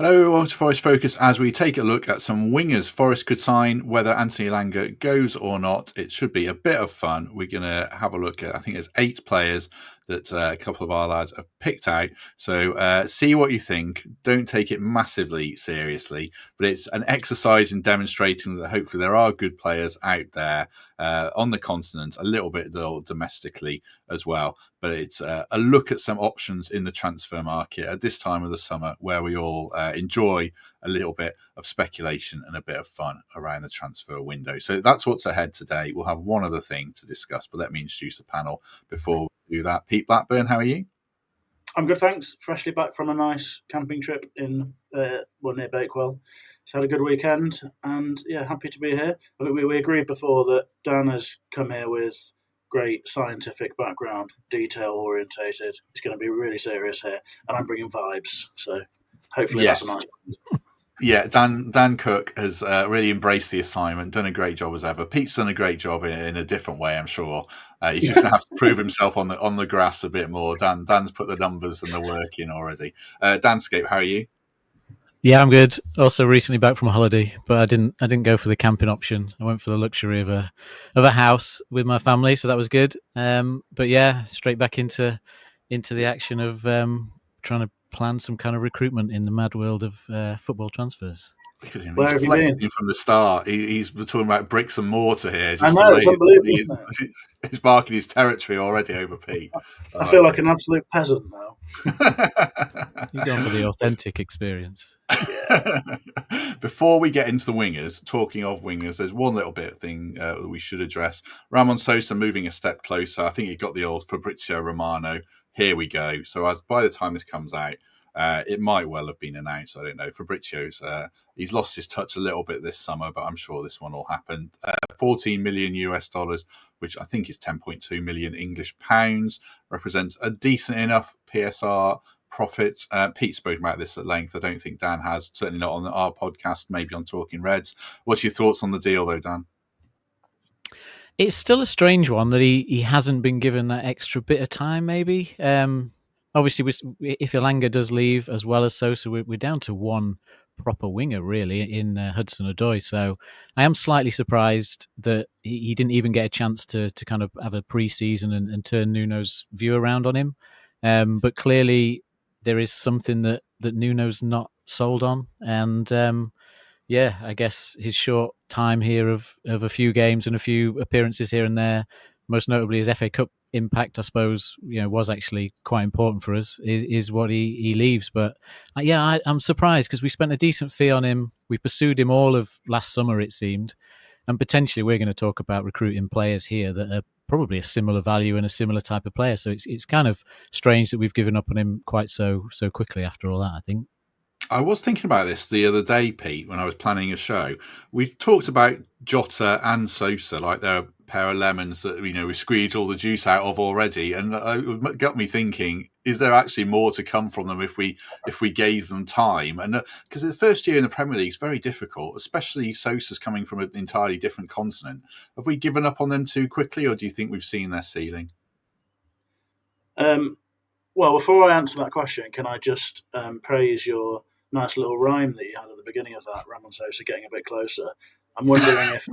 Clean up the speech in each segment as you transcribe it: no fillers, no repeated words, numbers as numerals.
Hello, welcome to Forest Focus as we take a look at some wingers Forest could sign, whether Anthony Elanga goes or not. It should be a bit of fun. We're going to have a look at, I think there's 8 players that a couple of our lads have picked out. So see what you think. Don't take it massively seriously, but it's an exercise in demonstrating that hopefully there are good players out there on the continent, a little bit domestically as well. But it's a look at some options in the transfer market at this time of the summer where we all enjoy a little bit of speculation and a bit of fun around the transfer window. So that's what's ahead today. We'll have one other thing to discuss, but let me introduce the panel before we do that. Pete Blackburn, how are you? I'm good, thanks. Freshly back from a nice camping trip in near Bakewell. So had a good weekend, and yeah, happy to be here. I think we agreed before that Dan has come here with great scientific background, detail orientated. It's going to be really serious here, and I'm bringing vibes. So hopefully that's a nice one. Yeah, Dan Cook has really embraced the assignment, done a great job as ever. Pete's done a great job in a different way, I'm sure. He's just going to have to prove himself on the grass a bit more. Dan's put the numbers and the work in already. Danscape, how are you? Yeah, I'm good. Also recently back from a holiday, but I didn't go for the camping option. I went for the luxury of a house with my family, so that was good. But yeah, straight back into the action of trying to plan some kind of recruitment in the mad world of football transfers. Where have you been? From the start, he's talking about bricks and mortar here. I know, it's unbelievable, isn't it? He's marking his territory already over Pete. I feel like an absolute peasant now. You've gone for the authentic experience. Yeah. Before we get into the wingers, talking of wingers, there's one little bit thing that we should address. Ramon Sosa moving a step closer. I think he got the old Fabrizio Romano. Here we go. So by the time this comes out, it might well have been announced. I don't know. Fabrizio's he's lost his touch a little bit this summer, but I'm sure this one will happen. $14 million US, which I think is 10.2 million English pounds, represents a decent enough PSR profit. Pete spoke about this at length. I don't think Dan has, certainly not on our podcast, maybe on Talking Reds. What's your thoughts on the deal though, Dan? It's still a strange one that he hasn't been given that extra bit of time, maybe. Obviously, if Elanga does leave as well as Sosa, we're down to one proper winger, really, in Hudson-Odoi. So I am slightly surprised that he didn't even get a chance to kind of have a pre-season and turn Nuno's view around on him. But clearly, there is something that Nuno's not sold on. And yeah, I guess his short time here of a few games and a few appearances here and there, most notably his FA Cup impact, I suppose, was actually quite important for us, is what he leaves. But I'm surprised because we spent a decent fee on him. We pursued him all of last summer, it seemed. And potentially we're going to talk about recruiting players here that are probably a similar value and a similar type of player. So it's kind of strange that we've given up on him quite so quickly after all that, I think. I was thinking about this the other day, Pete, when I was planning a show. We've talked about Jota and Sosa like they're a pair of lemons that we squeezed all the juice out of already, and it got me thinking: is there actually more to come from them if we gave them time? And because the first year in the Premier League is very difficult, especially Sosa's coming from an entirely different continent. Have we given up on them too quickly, or do you think we've seen their ceiling? Well, before I answer that question, can I just praise your nice little rhyme that you had at the beginning of that, Ramon Sosa getting a bit closer? I'm wondering if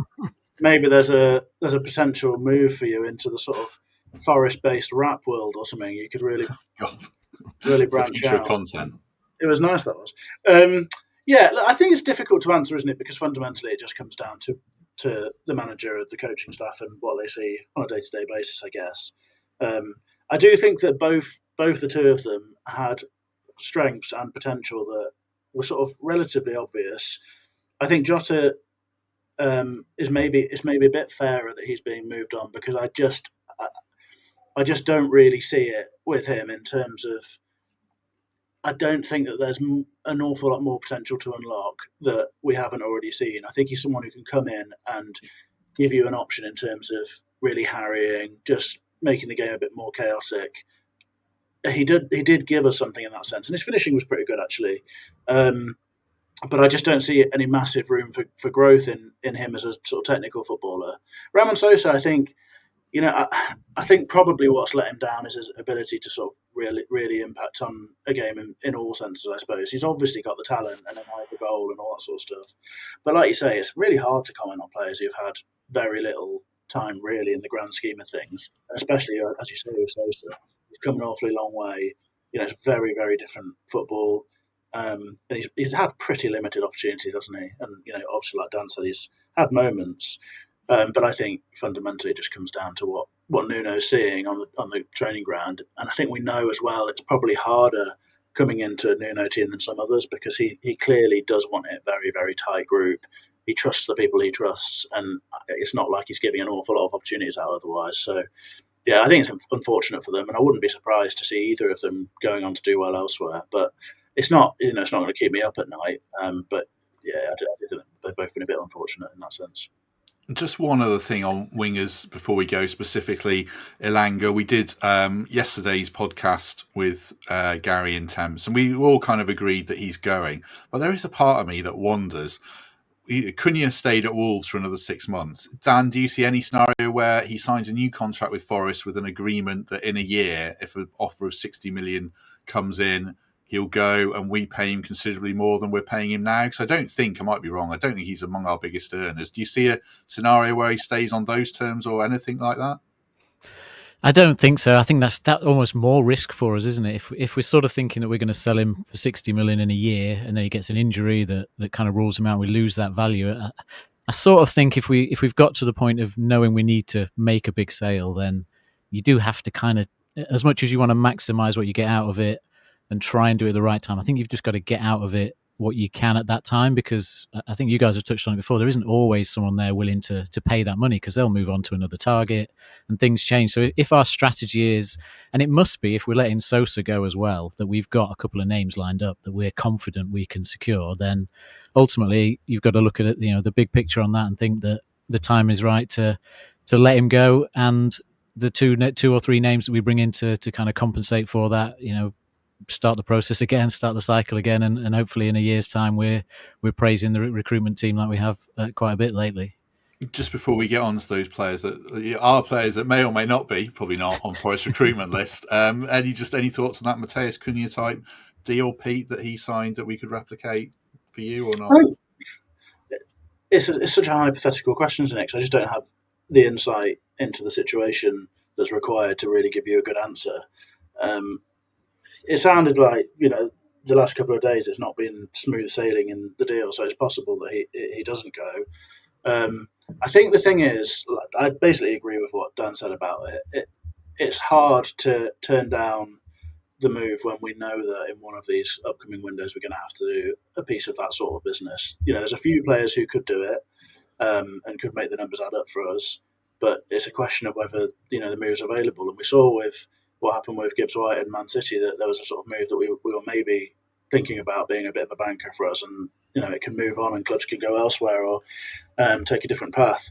maybe there's a potential move for you into the sort of Forest-based rap world or something. You could really branch out. Content. It was nice, that was. Yeah, I think it's difficult to answer, isn't it? Because fundamentally it just comes down to the manager, the coaching staff, and what they see on a day-to-day basis, I guess. I do think that both the two of them had strengths and potential that were sort of relatively obvious. I think Jota is maybe a bit fairer that he's being moved on, because I just don't really see it with him in terms of, I don't think that there's an awful lot more potential to unlock that we haven't already seen. I think he's someone who can come in and give you an option in terms of really harrying, just making the game a bit more chaotic. He did give us something in that sense, and his finishing was pretty good actually. But I just don't see any massive room for growth in him as a sort of technical footballer. Ramon Sosa, I think, I think probably what's let him down is his ability to sort of really impact on a game in all senses, I suppose. He's obviously got the talent and an eye for goal and all that sort of stuff. But like you say, it's really hard to comment on players who've had very little time, really, in the grand scheme of things. Especially, as you say, with Sosa. He's come an awfully long way. It's very, very different football. And he's had pretty limited opportunities, hasn't he? And, obviously, like Dan said, he's had moments. But I think fundamentally it just comes down to what Nuno's seeing on the training ground. And I think we know as well it's probably harder coming into a Nuno team than some others because he clearly does want it very, very tight group. He trusts the people he trusts, and it's not like he's giving an awful lot of opportunities out otherwise. So, yeah, I think it's unfortunate for them, and I wouldn't be surprised to see either of them going on to do well elsewhere. But it's not going to keep me up at night. But yeah, I think they've both been a bit unfortunate in that sense. Just one other thing on wingers before we go, specifically Elanga. We did yesterday's podcast with Gary and Thames, and we all kind of agreed that he's going. But there is a part of me that wonders, Cunha stayed at Wolves for another 6 months. Dan, do you see any scenario where he signs a new contract with Forest with an agreement that in a year, if an offer of 60 million comes in, he'll go and we pay him considerably more than we're paying him now? Because I might be wrong, I don't think he's among our biggest earners. Do you see a scenario where he stays on those terms or anything like that? I don't think so. I think that's almost more risk for us, isn't it? If we're sort of thinking that we're going to sell him for 60 million in a year and then he gets an injury that kind of rules him out, we lose that value. I sort of think if we've got to the point of knowing we need to make a big sale, then you do have to kind of, as much as you want to maximise what you get out of it and try and do it at the right time, I think you've just got to get out of it what you can at that time, because I think you guys have touched on it before. There isn't always someone there willing to pay that money because they'll move on to another target and things change. So if our strategy is, and it must be if we're letting Sosa go as well, that we've got a couple of names lined up that we're confident we can secure, then ultimately you've got to look at it, the big picture on that and think that the time is right to let him go. And the two or three names that we bring in to kind of compensate for that, start the process again, start the cycle again, and hopefully in a year's time we're praising the recruitment team like we have quite a bit lately. Just before we get on to those players that are players that may or may not be, probably not on Forest recruitment list, any thoughts on that Mateus Cunha type deal, Pete, that he signed that we could replicate for you or not? It's such a hypothetical question, isn't it? Because I just don't have the insight into the situation that's required to really give you a good answer. It sounded like, the last couple of days it's not been smooth sailing in the deal, so it's possible that he doesn't go. I think the thing is, I basically agree with what Dan said about it. It's hard to turn down the move when we know that in one of these upcoming windows we're going to have to do a piece of that sort of business. There's a few players who could do it and could make the numbers add up for us, but it's a question of whether the move's available. And we saw with what happened with Gibbs White and Man City that there was a sort of move that we were maybe thinking about being a bit of a banker for us, and it can move on and clubs can go elsewhere or take a different path.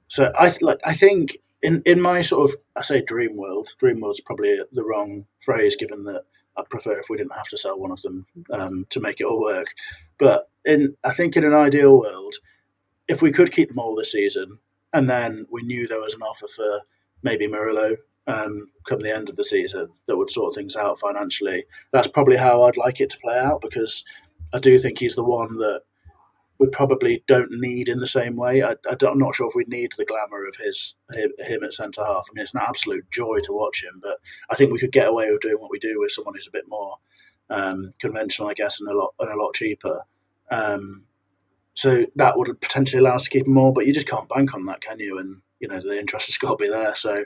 So I think in my sort of, I say dream world's probably the wrong phrase, given that I'd prefer if we didn't have to sell one of them to make it all work. But I think in an ideal world, if we could keep them all this season and then we knew there was an offer for maybe Murillo come the end of the season that would sort things out financially, that's probably how I'd like it to play out, because I do think he's the one that we probably don't need in the same way. I'm not sure if we need the glamour of him at centre half. I mean, it's an absolute joy to watch him, but I think we could get away with doing what we do with someone who's a bit more conventional, I guess, and a lot cheaper. So that would potentially allow us to keep him more, but you just can't bank on that, can you? And the interest has got to be there. So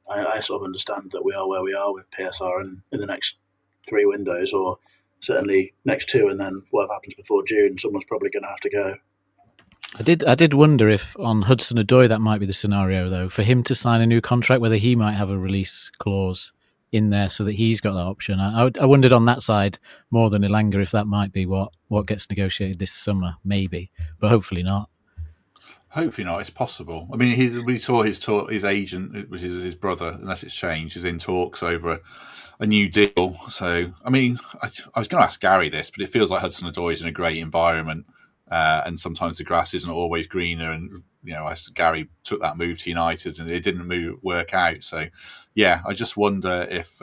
I sort of understand that we are where we are with PSR in the next 3 windows, or certainly next 2, and then whatever happens before June, someone's probably going to have to go. I did wonder if on Hudson-Odoi that might be the scenario, though, for him to sign a new contract, whether he might have a release clause in there so that he's got that option. I wondered on that side more than Elanga if that might be what gets negotiated this summer, maybe, but hopefully not. Hopefully not. It's possible. I mean, we saw his agent, which is his brother, unless it's changed, is in talks over a new deal. So, I mean, I was going to ask Gary this, but it feels like Hudson-Odoi is in a great environment. and sometimes the grass isn't always greener. And as Gary took that move to United, and it didn't work out. So, yeah, I just wonder if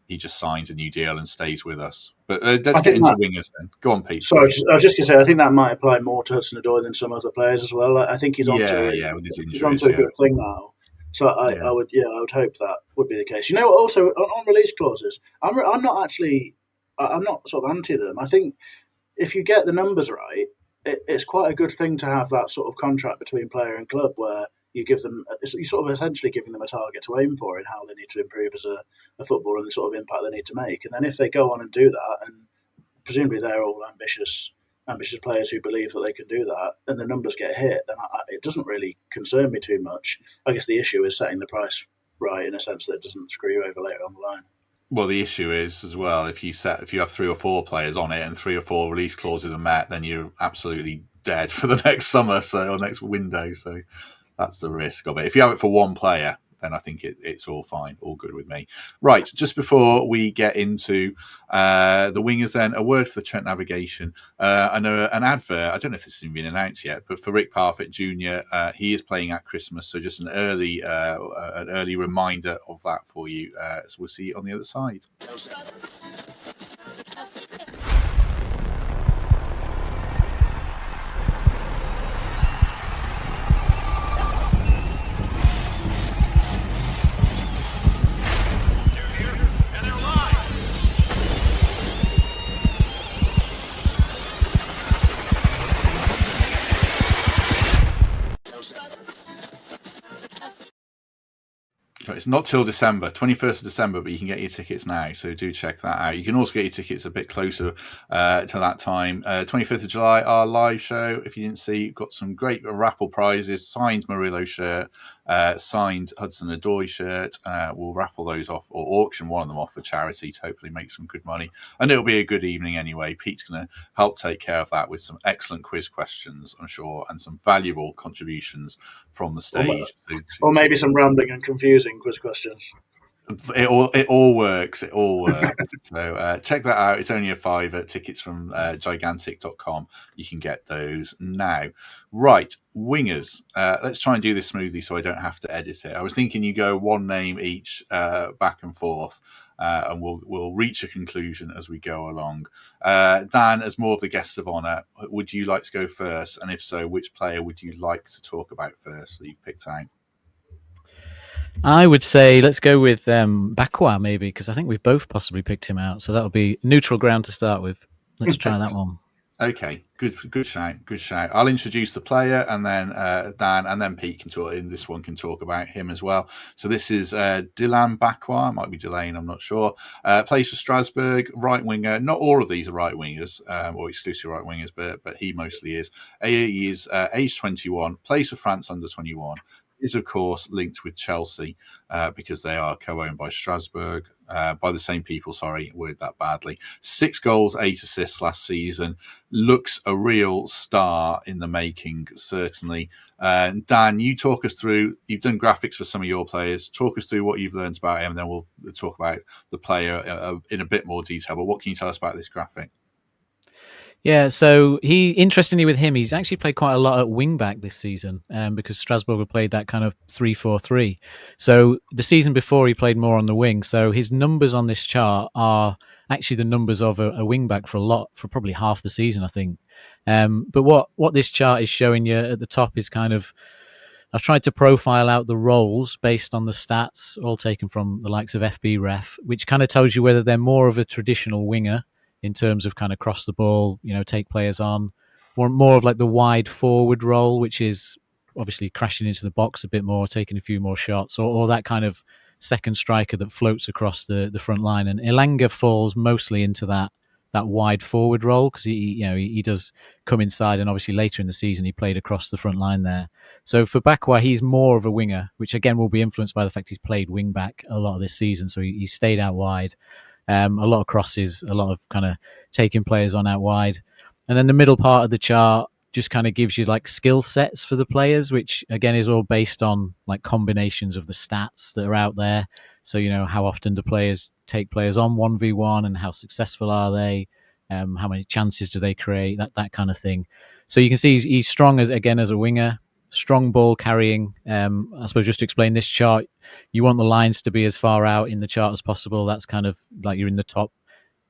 he just signs a new deal and stays with us. But let's get into wingers then. Go on, Pete. Sorry, I was just going to say, I think that might apply more to Hudson-Odoi than some other players as well. I think he's onto with his injuries, he's onto a good thing now. So I would hope that would be the case. Also on release clauses, I'm not sort of anti them. I think if you get the numbers right, it's quite a good thing to have that sort of contract between player and club where you give them, you sort of essentially giving them a target to aim for in how they need to improve as a footballer and the sort of impact they need to make. And then if they go on and do that, and presumably they're all ambitious players who believe that they can do that, and the numbers get hit, then it doesn't really concern me too much. I guess the issue is setting the price right in a sense that it doesn't screw you over later on the line. Well, the issue is as well, if you have 3 or 4 players on it and 3 or 4 release clauses are met, then you're absolutely dead for the next summer, or next window. So that's the risk of it. If you have it for one player, then I think it's all fine, all good with me. Right, just before we get into the wingers then, a word for the Trent Navigation. I know an advert, I don't know if this has been announced yet, but for Rick Parfitt Jr., he is playing at Christmas, so just an early reminder of that for you. So we'll see you on the other side. It's not till December, 21st of December, but you can get your tickets now, so do check that out. You can also get your tickets a bit closer to that time. 25th of July, our live show. If you didn't see, got some great raffle prizes, signed Murillo shirt, signed Hudson-Odoi shirt. We'll raffle those off or auction one of them off for charity to hopefully make some good money. And it'll be a good evening anyway. Pete's going to help take care of that with some excellent quiz questions, I'm sure, and some valuable contributions from the stage. Or maybe some rambling and confusing quiz questions. It all works. It all works. So check that out. It's only a £5. Tickets from gigantic.com. You can get those now. Right, wingers. Let's try and do this smoothly so I don't have to edit it. I was thinking you go one name each, back and forth, and we'll reach a conclusion as we go along. Dan, as more of the guests of honour, would you like to go first? And if so, which player would you like to talk about first that you've picked out? I would say let's go with Bakwa maybe, because I think we've both possibly picked him out. So that'll be neutral ground to start with. Let's try that one. Okay, good shout. I'll introduce the player, and then Dan, and then Pete can talk. In this one, can talk about him as well. So this is Dilane Bakwa. It might be Dilane, I'm not sure. Plays for Strasbourg, right winger. Not all of these are right wingers or exclusive right wingers, but he mostly is. He is age 21. Plays for France under 21. Is of course linked with Chelsea because they are co-owned by Strasbourg, by the same people. Sorry, word that badly. 6 goals, 8 assists last season. Looks a real star in the making, certainly. Dan, you talk us through. You've done graphics for some of your players. Talk us through what you've learned about him, and then we'll talk about the player in a bit more detail. But what can you tell us about this graphic? Yeah, so interestingly with him, he's actually played quite a lot at wing back this season because Strasbourg have played that kind of 3-4-3. So the season before he played more on the wing. So his numbers on this chart are actually the numbers of a wing back for probably half the season, I think. But what this chart is showing you at the top is kind of, I've tried to profile out the roles based on the stats, all taken from the likes of FB Ref, which kind of tells you whether they're more of a traditional winger in terms of kind of cross the ball, take players on, or more of like the wide forward role, which is obviously crashing into the box a bit more, taking a few more shots, or that kind of second striker that floats across the front line. And Elanga falls mostly into that wide forward role because he does come inside, and obviously later in the season he played across the front line there. So for Bakwa, he's more of a winger, which again will be influenced by the fact he's played wing back a lot of this season, so he stayed out wide. A lot of crosses, a lot of kind of taking players on out wide. And then the middle part of the chart just kind of gives you like skill sets for the players, which again is all based on like combinations of the stats that are out there. So, how often do players take players on 1v1 and how successful are they? how many chances do they create, that kind of thing. So you can see he's strong as a winger, strong ball carrying. I suppose just to explain this chart, you want the lines to be as far out in the chart as possible. That's kind of like you're in the top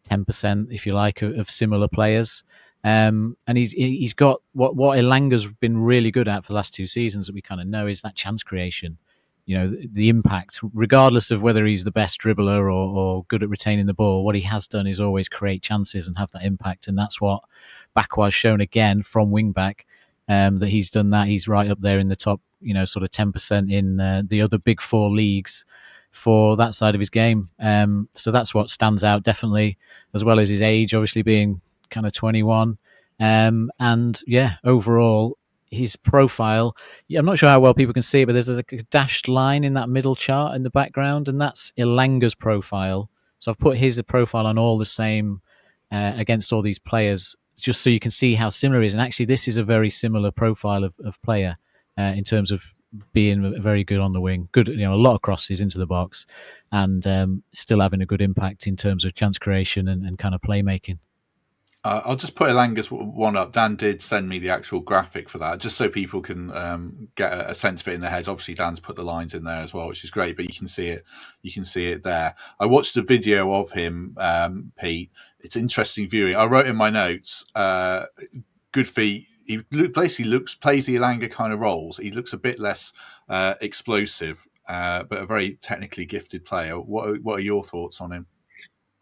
10%, if you like, of similar players. And he's got what Elanga's been really good at for the last 2 seasons that we kind of know is that chance creation. The impact, regardless of whether he's the best dribbler or good at retaining the ball, what he has done is always create chances and have that impact. And that's what Bakwa's shown again from wing back, that he's done that. He's right up there in the top, sort of 10% in the other big 4 leagues for that side of his game. So that's what stands out definitely, as well as his age, obviously being kind of 21. And yeah, overall, his profile, I'm not sure how well people can see it, but there's a dashed line in that middle chart in the background, and that's Elanga's profile. So I've put his profile on all the same against all these players, just so you can see how similar it is. And actually, this is a very similar profile of player in terms of being very good on the wing, good, a lot of crosses into the box, and still having a good impact in terms of chance creation and kind of playmaking. I'll just put Elanga's one up. Dan did send me the actual graphic for that, just so people can get a sense of it in their heads. Obviously, Dan's put the lines in there as well, which is great. But you can see it. You can see it there. I watched a video of him, Pete. It's interesting viewing. I wrote in my notes, good feet. He basically plays the Elanga kind of roles. He looks a bit less explosive, but a very technically gifted player. What are your thoughts on him?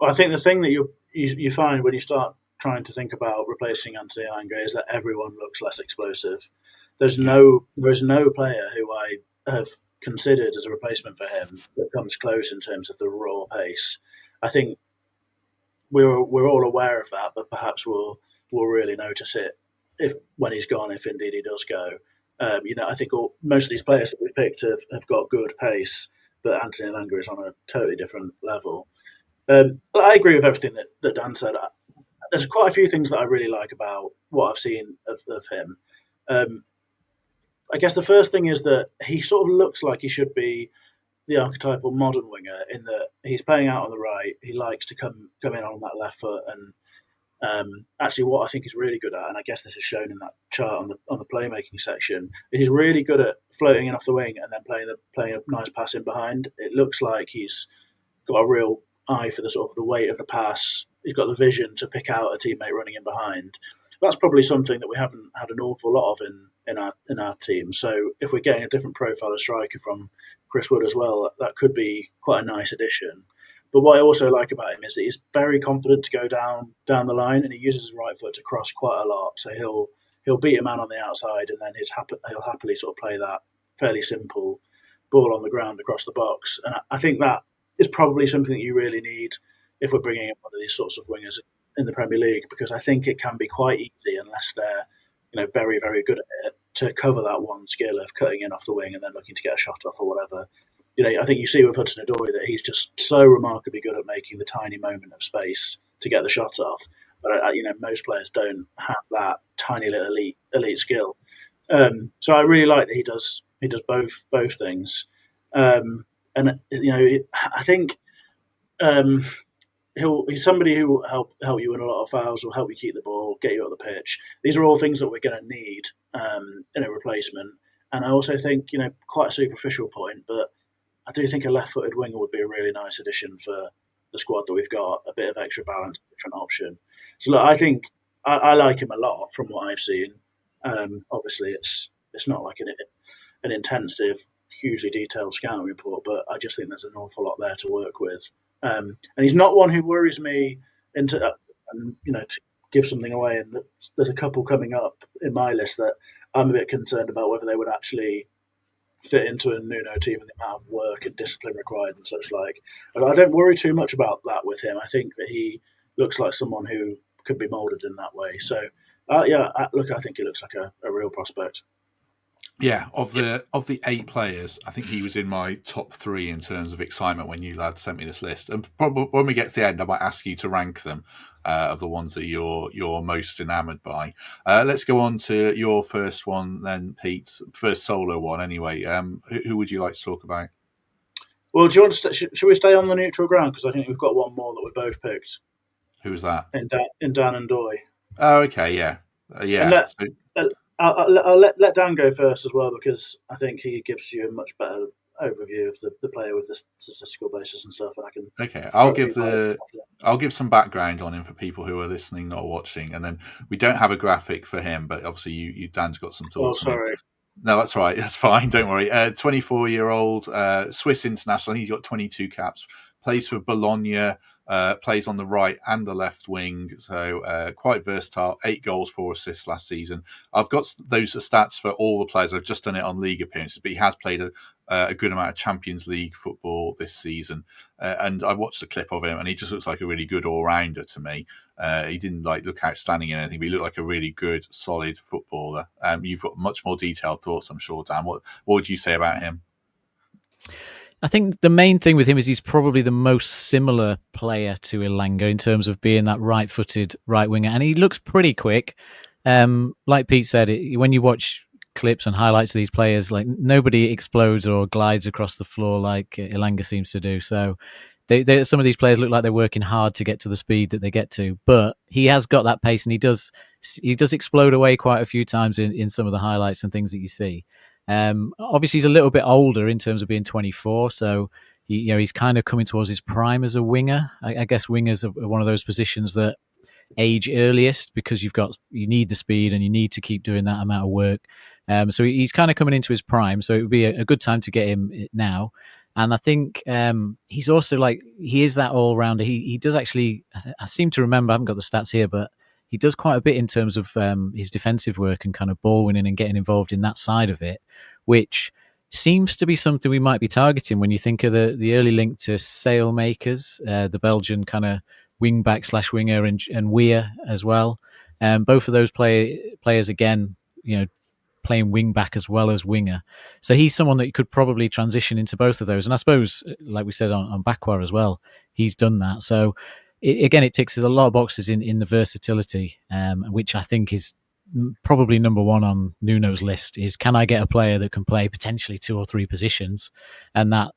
Well, I think the thing that you find when you start trying to think about replacing Anthony Elanga is that everyone looks less explosive. There is no player who I have considered as a replacement for him that comes close in terms of the raw pace. I think we're all aware of that, but perhaps we'll really notice it when he's gone, if indeed he does go. I think most of these players that we've picked have got good pace, but Anthony Elanga is on a totally different level. But I agree with everything that Dan said. There's quite a few things that I really like about what I've seen of him. I guess the first thing is that he sort of looks like he should be the archetypal modern winger in that he's playing out on the right. He likes to come in on that left foot, and actually, what I think he's really good at, and I guess this is shown in that chart on the playmaking section, he's really good at floating in off the wing and then playing a nice pass in behind. It looks like he's got a real eye for the sort of the weight of the pass. He's got the vision to pick out a teammate running in behind. That's probably something that we haven't had an awful lot of in our team. So if we're getting a different profile of striker from Chris Wood as well, that could be quite a nice addition. But what I also like about him is that he's very confident to go down the line, and he uses his right foot to cross quite a lot. So he'll beat a man on the outside, and then he'll happily sort of play that fairly simple ball on the ground across the box. And I think that is probably something that you really need if we're bringing in one of these sorts of wingers in the Premier League, because I think it can be quite easy, unless they're very, very good at it, to cover that one skill of cutting in off the wing and then looking to get a shot off or whatever. I think you see with Hudson-Ndoye that he's just so remarkably good at making the tiny moment of space to get the shot off. But most players don't have that tiny little elite skill. So I really like that he does both things. And I think he's somebody who will help you win a lot of fouls, will help you keep the ball, get you up the pitch. These are all things that we're going to need in a replacement. And I also think, quite a superficial point, but I do think a left-footed winger would be a really nice addition for the squad that we've got, a bit of extra balance, different option. So look, I think I like him a lot from what I've seen. Obviously, it's not like an intensive, hugely detailed scouting report, but I just think there's an awful lot there to work with. And he's not one who worries me to give something away. And there's a couple coming up in my list that I'm a bit concerned about whether they would actually fit into a Nuno team and the amount of work and discipline required and such like. But I don't worry too much about that with him. I think that he looks like someone who could be moulded in that way. So, I think he looks like a real prospect. Yeah, of the 8 players, I think he was in my top 3 in terms of excitement when you lads sent me this list. And probably when we get to the end, I might ask you to rank them of the ones that you're most enamoured by. Let's go on to your first one then, Pete. First solo one, anyway. Who would you like to talk about? Well, do you want to should we stay on the neutral ground, because I think we've got one more that we both picked. Who was that? in Dan and Ndoye. Oh, okay, yeah, And yeah. I'll let Dan go first as well, because I think he gives you a much better overview of the player with the statistical basis and stuff, and I can Okay, throw a few I'll give some background on him for people who are listening, not watching, and then we don't have a graphic for him, but obviously Dan's got some Oh, thoughts on him. sorry. No, that's right. That's fine. Don't worry. 24-year-old Swiss international. I think he's got 22 caps. Plays for Bologna. Plays on the right and the left wing. So quite versatile. 8 goals, 4 assists last season. I've got those stats for all the players. I've just done it on league appearances, but he has played a good amount of Champions League football this season. And I watched a clip of him, and he just looks like a really good all-rounder to me. He didn't look outstanding in anything, but he looked like a really good, solid footballer. You've got much more detailed thoughts, I'm sure, Dan. What would you say about him? I think the main thing with him is he's probably the most similar player to Elanga in terms of being that right-footed right winger, and he looks pretty quick. Like Pete said, when you watch clips and highlights of these players, like nobody explodes or glides across the floor like Elanga seems to do. So some of these players look like they're working hard to get to the speed that they get to, but he has got that pace, and he does explode away quite a few times in some of the highlights and things that you see. Obviously, he's a little bit older in terms of being 24, so he's kind of coming towards his prime as a winger. I guess wingers are one of those positions that age earliest because you need the speed and you need to keep doing that amount of work. So he's kind of coming into his prime, so it would be a good time to get him now. And I think he's also he is that all rounder. He does actually. I seem to remember. I haven't got the stats here, but he does quite a bit in terms of his defensive work and kind of ball winning and getting involved in that side of it, which seems to be something we might be targeting when you think of the early link to Sailmakers, the Belgian kind of wing back / winger, and Weir as well. Both of those players again, playing wing back as well as winger. So he's someone that you could probably transition into both of those. And I suppose, like we said on Bakwa as well, he's done that. So it ticks a lot of boxes in the versatility, which I think is probably number one on Nuno's list. Is, can I get a player that can play potentially 2 or 3 positions? And that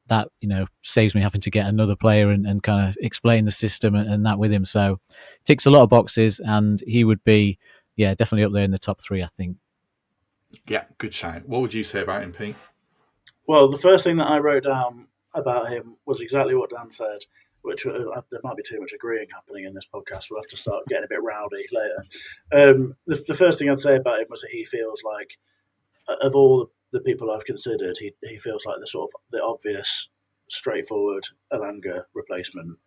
saves me having to get another player and kind of explain the system and that with him. So ticks a lot of boxes, and he would be definitely up there in the top 3, I think. Yeah, good shout. What would you say about him, Pete? Well, the first thing that I wrote down about him was exactly what Dan said, which there might be too much agreeing happening in this podcast. We'll have to start getting a bit rowdy later. The first thing I'd say about him was that he feels like, of all the people I've considered, he feels like the obvious, straightforward Elanga replacement.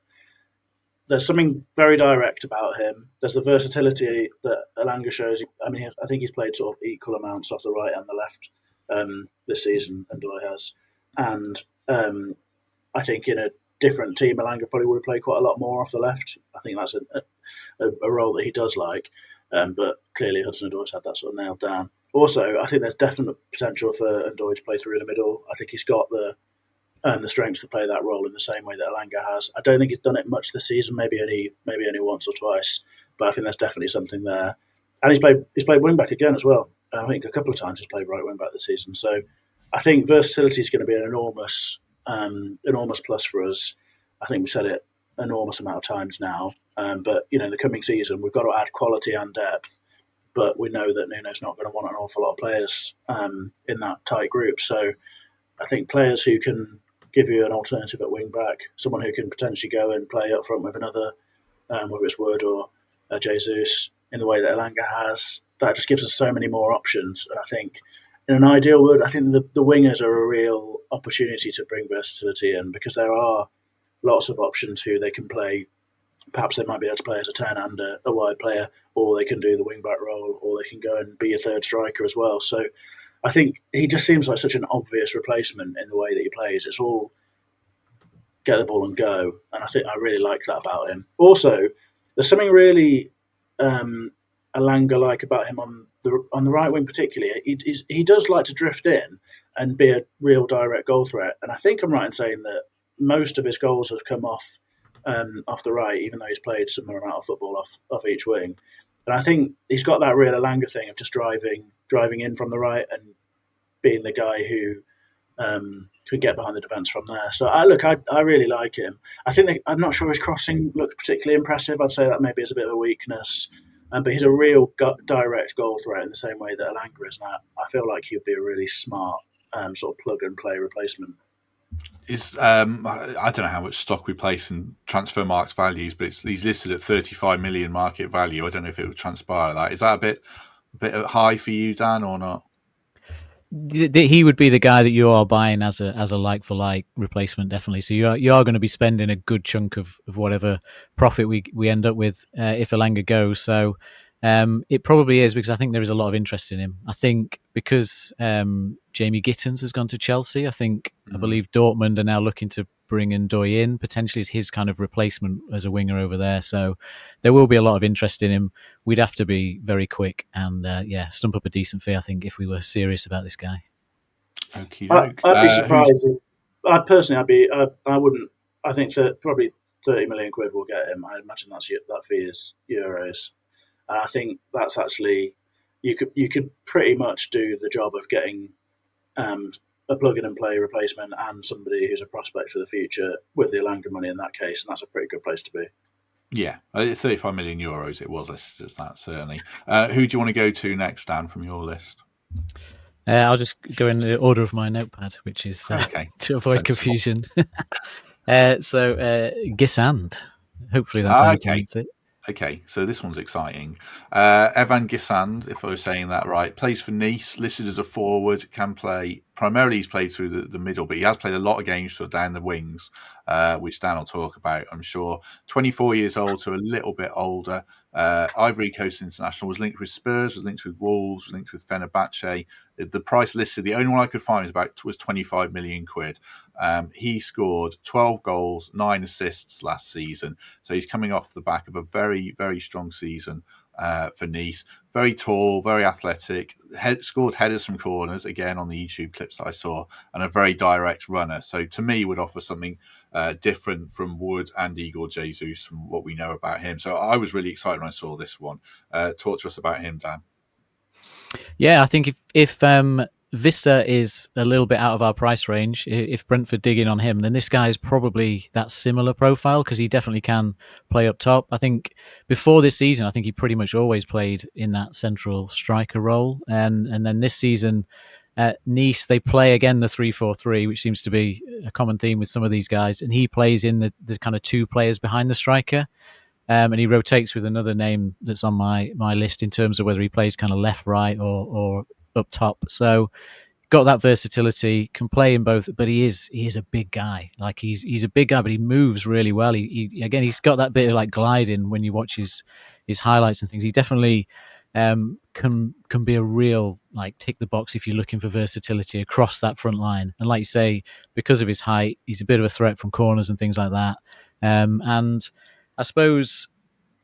There's something very direct about him. There's the versatility that Elanga shows. I mean, I think he's played sort of equal amounts off the right and the left this season, and Ndoye has. And I think in a different team, Elanga probably would have played quite a lot more off the left. I think that's a role that he does like. But clearly Hudson-Odoi's had that sort of nailed down. Also, I think there's definite potential for Ndoye to play through in the middle. I think he's got the strengths to play that role in the same way that Elanga has. I don't think he's done it much this season, maybe only once or twice, but I think there's definitely something there. And he's played wing back again as well. I think a couple of times he's played right wing back this season. So I think versatility is going to be an enormous plus for us. I think we've said it an enormous amount of times now. But the coming season we've got to add quality and depth. But we know that Nuno's not going to want an awful lot of players in that tight group. So I think players who can give you an alternative at wing back, someone who can potentially go and play up front with another, whether it's Wood or Jesus, in the way that Elanga has, that just gives us so many more options. And I think in an ideal world, I think the wingers are a real opportunity to bring versatility in, because there are lots of options who they can play. Perhaps they might be able to play as a 10 and a wide player, or they can do the wing back role, or they can go and be a third striker as well. So I think he just seems like such an obvious replacement in the way that he plays. It's all get the ball and go, and I think I really like that about him. Also, there's something really Elanga-like about him on the right wing, particularly. He does like to drift in and be a real direct goal threat, and I think I'm right in saying that most of his goals have come off the right, even though he's played some amount of football off each wing. And I think he's got that real Elanga thing of just driving in from the right and being the guy who could get behind the defence from there. So I really like him. I'm not sure his crossing looks particularly impressive. I'd say that maybe is a bit of a weakness. But he's a real direct goal threat in the same way that Elanga is now. I feel like he'd be a really smart sort of plug and play replacement. I don't know how much stock we place in transfer marks values, but he's listed at 35 million market value. I don't know if it would transpire that. Is that a bit high for you, Dan, or not? He would be the guy that you are buying as a like for like replacement, definitely. So you are going to be spending a good chunk of whatever profit we end up with if Elanga goes. So it probably is, because I think there is a lot of interest in him. I think because Jamie Gittins has gone to Chelsea, I believe Dortmund are now looking to bring Ndoye in, potentially as his kind of replacement as a winger over there. So there will be a lot of interest in him. We'd have to be very quick and stump up a decent fee, I think, if we were serious about this guy. I'd be surprised. I wouldn't. I think that probably 30 million quid will get him. I imagine that fee is euros. And I think that's actually you could pretty much do the job of getting a plug in and play replacement and somebody who's a prospect for the future with the Elanga money in that case, and that's a pretty good place to be. Yeah, 35 million euros it was listed as that, certainly. Who do you want to go to next, Dan, from your list? I'll just go in the order of my notepad, which is to avoid confusion. So Guessand. Hopefully that's how you pronounce it. Okay, so this one's exciting. Evann Guessand, if I was saying that right, plays for Nice, listed as a forward, can play. Primarily, he's played through the middle, but he has played a lot of games sort of down the wings, which Dan will talk about, I'm sure. 24 years old, so a little bit older. Ivory Coast International, was linked with Spurs, was linked with Wolves, was linked with Fenerbahce. The price listed, the only one I could find was 25 million quid. He scored 12 goals, 9 assists last season. So he's coming off the back of a very, very strong season for Nice. Very tall, very athletic, scored headers from corners, again on the YouTube clips that I saw, and a very direct runner. So to me, would offer something different from Wood and Igor Jesus from what we know about him. So I was really excited when I saw this one. Talk to us about him, Dan. Yeah, I think if Vista is a little bit out of our price range, if Brentford dig in on him, then this guy is probably that similar profile, because he definitely can play up top. I think before this season, I think he pretty much always played in that central striker role. And then this season at Nice, they play again the 3-4-3, which seems to be a common theme with some of these guys. And he plays in the kind of two players behind the striker. And he rotates with another name that's on my list in terms of whether he plays kind of left, right, or up top. So got that versatility, can play in both, but he is a big guy. Like he's a big guy, but he moves really well. He's got that bit of like gliding when you watch his highlights and things. He definitely can be a real like tick the box if you're looking for versatility across that front line. And like you say, because of his height, he's a bit of a threat from corners and things like that. And I suppose,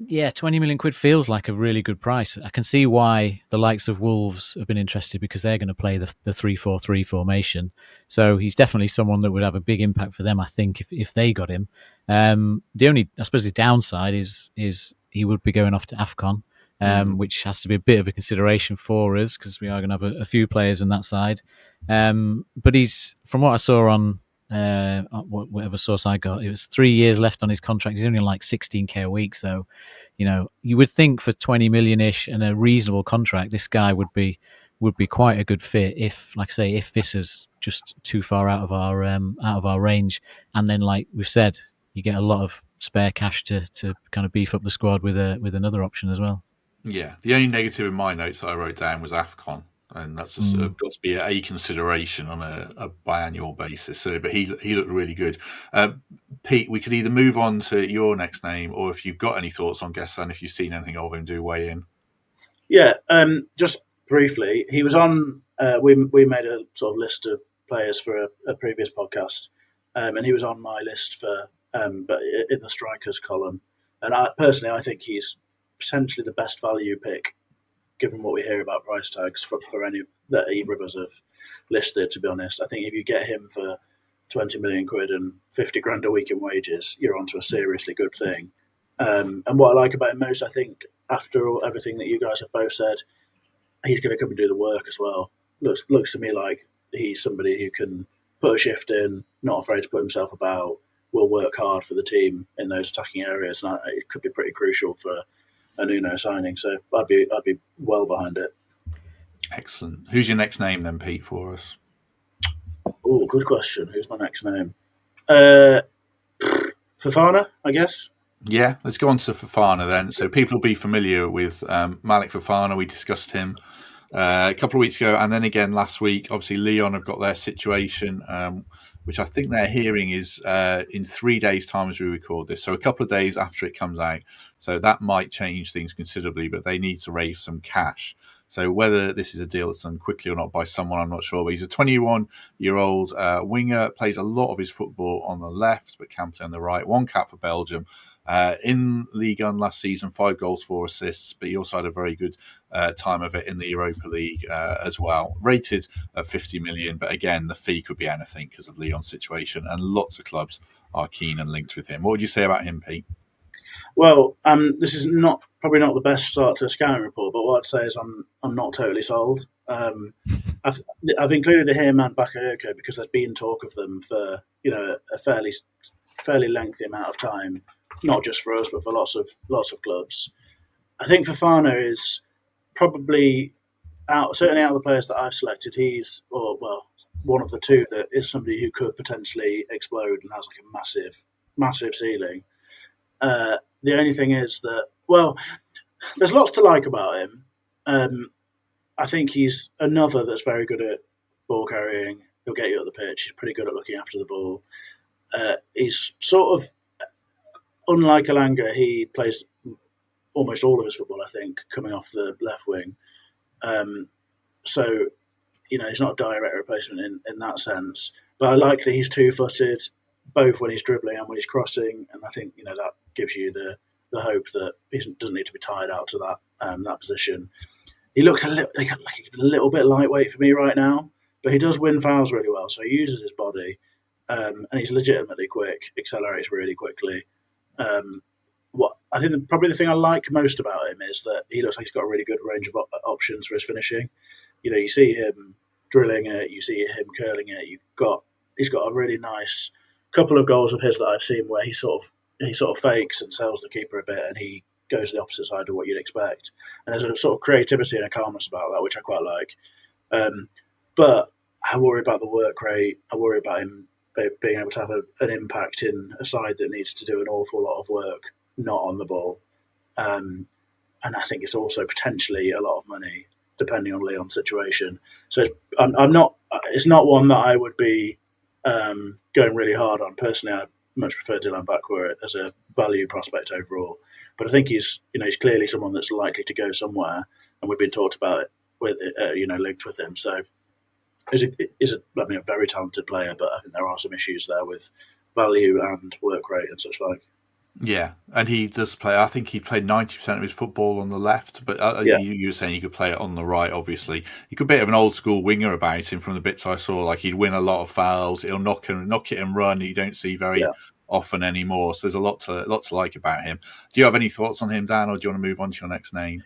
20 million quid feels like a really good price. I can see why the likes of Wolves have been interested, because they're going to play the 3-4-3 formation. So he's definitely someone that would have a big impact for them, I think, if they got him. The only, I suppose, the downside is he would be going off to AFCON, which has to be a bit of a consideration for us, because we are going to have a few players on that side. But he's, from what I saw on whatever source I got, it was 3 years left on his contract. He's only on like 16k a week, so you would think for 20 million-ish and a reasonable contract, this guy would be quite a good fit. If, like I say, if this is just too far out of our range, and then like we've said, you get a lot of spare cash to kind of beef up the squad with another option as well. Yeah, the only negative in my notes that I wrote down was AFCON. And that's got to be a consideration on a biannual basis. So, but he looked really good. Pete, we could either move on to your next name, or if you've got any thoughts on Guessand, if you've seen anything of him, do weigh in. Yeah, just briefly, he was on. We made a sort of list of players for a previous podcast, and he was on my list for but in the strikers column. And I think he's potentially the best value pick, given what we hear about price tags for any that either of us have listed. To be honest, I think if you get him for 20 million quid and 50 grand a week in wages, you're onto a seriously good thing. And what I like about him most, I think, after everything that you guys have both said, he's going to come and do the work as well. Looks to me like he's somebody who can put a shift in, not afraid to put himself about, will work hard for the team in those attacking areas, and it could be pretty crucial for a Nuno signing. So I'd be well behind it. Excellent. Who's your next name then, Pete, for us? Oh, good question. Who's my next name? Fofana, I guess. Yeah, let's go on to Fofana then. So people will be familiar with Malick Fofana. We discussed him a couple of weeks ago, and then again last week. Obviously, Lyon have got their situation, which I think they're hearing is in 3 days' time as we record this. So a couple of days after it comes out. So that might change things considerably, but they need to raise some cash. So whether this is a deal that's done quickly or not by someone, I'm not sure. But he's a 21-year-old winger, plays a lot of his football on the left, but can play on the right. 1 cap for Belgium. In Ligue 1 last season, 5 goals, 4 assists, but he also had a very good time of it in the Europa League as well. Rated at 50 million, but again, the fee could be anything because of Lyon's situation, and lots of clubs are keen and linked with him. What would you say about him, Pete? Well, this is probably not the best start to a scouting report, but what I'd say is I'm not totally sold. I've included him and Bakayoko because there's been talk of them for a fairly lengthy amount of time, not just for us but for lots of clubs. I think Fofana is probably certainly out of the players that I've selected, he's one of the two that is somebody who could potentially explode and has like a massive ceiling. The only thing is that, there's lots to like about him. I think he's another that's very good at ball carrying. He'll get you at the pitch. He's pretty good at looking after the ball. He's sort of, unlike Elanga, he plays almost all of his football, I think, coming off the left wing. So, he's not a direct replacement in that sense. But I like that he's two-footed, both when he's dribbling and when he's crossing, and I think that gives you the hope that he doesn't need to be tied out to that position. He looks like a little bit lightweight for me right now, but he does win fouls really well, so he uses his body, and he's legitimately quick, accelerates really quickly. What I think probably the thing I like most about him is that he looks like he's got a really good range of options for his finishing. You see him drilling it, you see him curling it. He's got a really nice couple of goals of his that I've seen where he sort of fakes and sells the keeper a bit, and he goes the opposite side of what you'd expect. And there's a sort of creativity and a calmness about that, which I quite like. But I worry about the work rate. I worry about him being able to have an impact in a side that needs to do an awful lot of work, not on the ball. And I think it's also potentially a lot of money, depending on Lyon's situation. So it's not one that I would be going really hard on. Personally, I much prefer Dilane Bakwa as a value prospect overall. But I think he's clearly someone that's likely to go somewhere, and we've been talked about it with linked with him. So he's a very talented player, but I think there are some issues there with value and work rate and such like. Yeah, and he does play. I think he played 90% of his football on the left, but you were saying he could play it on the right. Obviously, he could be a bit of an old school winger about him from the bits I saw. Like he'd win a lot of fouls. He'll knock it and run. You don't see very often anymore. So there's a lot to like about him. Do you have any thoughts on him, Dan, or do you want to move on to your next name?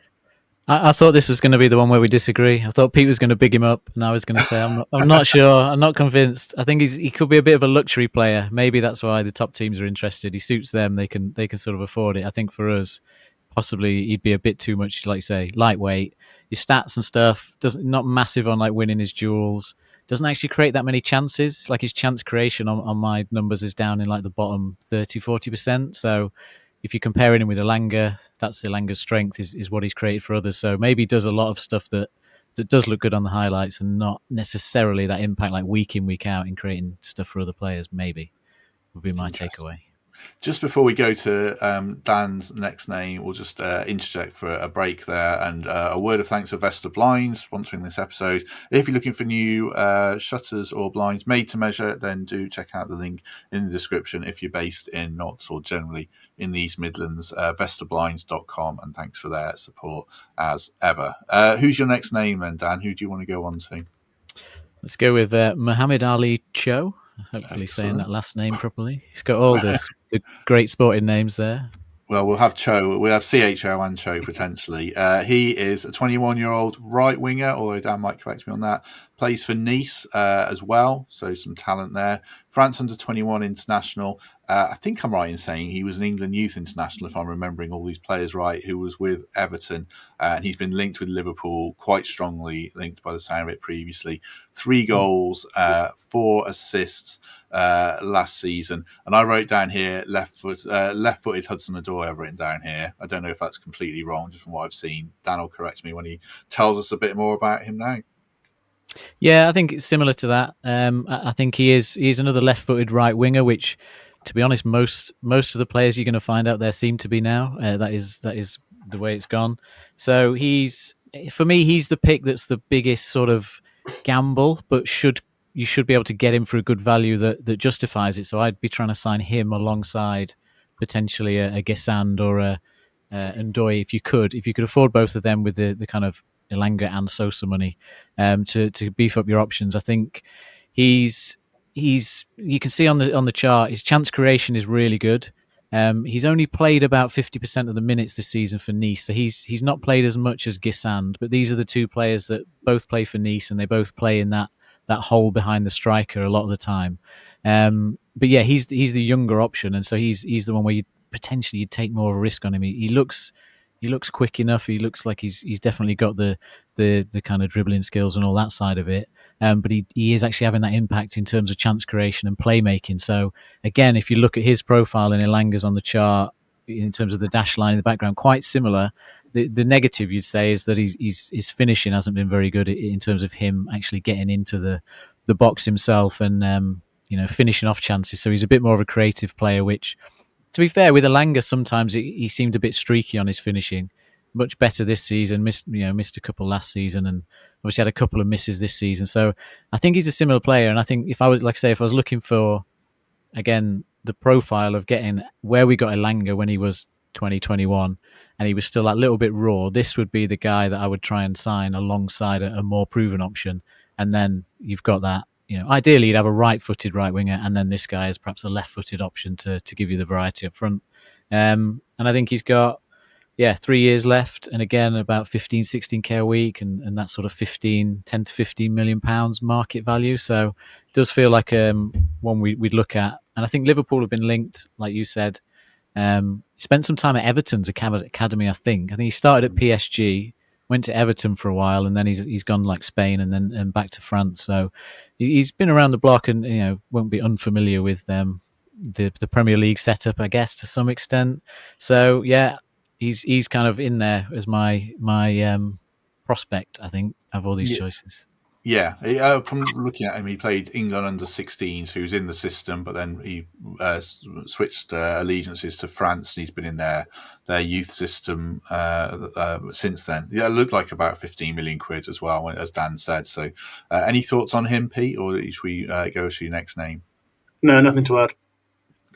I thought this was going to be the one where we disagree. I thought Pete was going to big him up, and I was going to say I'm not sure. I'm not convinced. I think he could be a bit of a luxury player. Maybe that's why the top teams are interested. He suits them. They can sort of afford it. I think for us, possibly he'd be a bit too much, like you say, lightweight. His stats and stuff not massive on like winning his duels. Doesn't actually create that many chances. Like his chance creation on my numbers is down in like the bottom 30-40%. So if you're comparing him with Elanga, that's Elanga's strength is what he's created for others. So maybe he does a lot of stuff that does look good on the highlights and not necessarily that impact like week in, week out in creating stuff for other players, maybe, would be my takeaway. Just before we go to Dan's next name, we'll just interject for a break there, and a word of thanks to Vesta Blinds sponsoring this episode. If you're looking for new shutters or blinds made to measure, then do check out the link in the description if you're based in Notts or generally in the East Midlands, vestablinds.com, and thanks for their support as ever. Who's your next name then, Dan? Who do you want to go on to? Let's go with Mohamed-Ali Cho. Hopefully saying that last name properly. He's got all the great sporting names there. Well, we'll have Cho. We'll have CHO and Cho potentially. He is a 21-year-old right winger, although Dan might correct me on that. Plays for Nice as well, so some talent there. France under 21 international. I think I'm right in saying he was an England youth international, if I'm remembering all these players right, who was with Everton. And he's been linked with Liverpool, quite strongly linked by the sound of it previously. 3 goals, 4 assists last season. And I wrote down here left-footed Hudson-Odoi. I've written down here. I don't know if that's completely wrong, just from what I've seen. Dan will correct me when he tells us a bit more about him now. Yeah, I think it's similar to that. I think he's another left-footed right winger, which, to be honest, most of the players you're going to find out there seem to be now. That is the way it's gone. So for me, he's the pick that's the biggest sort of gamble, but you should be able to get him for a good value that justifies it. So I'd be trying to sign him alongside potentially a Guessand or a Ndoye if you could afford both of them with the kind of Elanga and Sosa money to beef up your options. I think he's you can see on the chart his chance creation is really good. He's only played about 50% of the minutes this season for Nice, so he's not played as much as Guessand. But these are the two players that both play for Nice, and they both play in that hole behind the striker a lot of the time. But yeah, he's the younger option, and so he's the one where you potentially you'd take more of a risk on him. He looks quick enough. He looks like he's definitely got the kind of dribbling skills and all that side of it. But he is actually having that impact in terms of chance creation and playmaking. So again, if you look at his profile and Elanga's on the chart in terms of the dash line in the background, quite similar. The negative you'd say is that his finishing hasn't been very good in terms of him actually getting into the box himself and finishing off chances. So he's a bit more of a creative player, which, to be fair, with Elanga, sometimes he seemed a bit streaky on his finishing. Much better this season. Missed a couple last season, and obviously had a couple of misses this season. So I think he's a similar player. And I think if I was looking for, again, the profile of getting where we got Elanga when he was 2021 and he was still that little bit raw, this would be the guy that I would try and sign alongside a more proven option. And then you've got that. Ideally, you'd have a right-footed right winger, and then this guy is perhaps a left-footed option to give you the variety up front. And I think he's got 3 years left, and again about 15, 16k a week, and that sort of 10 to 15 million pounds market value. So it does feel like one we'd look at. And I think Liverpool have been linked, like you said. He spent some time at Everton's academy, I think. He started at PSG, went to Everton for a while, and then he's gone like Spain and back to France. So he's been around the block, and won't be unfamiliar with the Premier League setup, I guess, to some extent. So yeah, he's kind of in there as my prospect, I think, of all these choices. Yeah, from looking at him, he played England under 16s, who was in the system, but then he switched allegiances to France, and he's been in their youth system since then. Yeah, it looked like about 15 million quid as well, as Dan said. So, any thoughts on him, Pete, or should we go to your next name? No, nothing to add.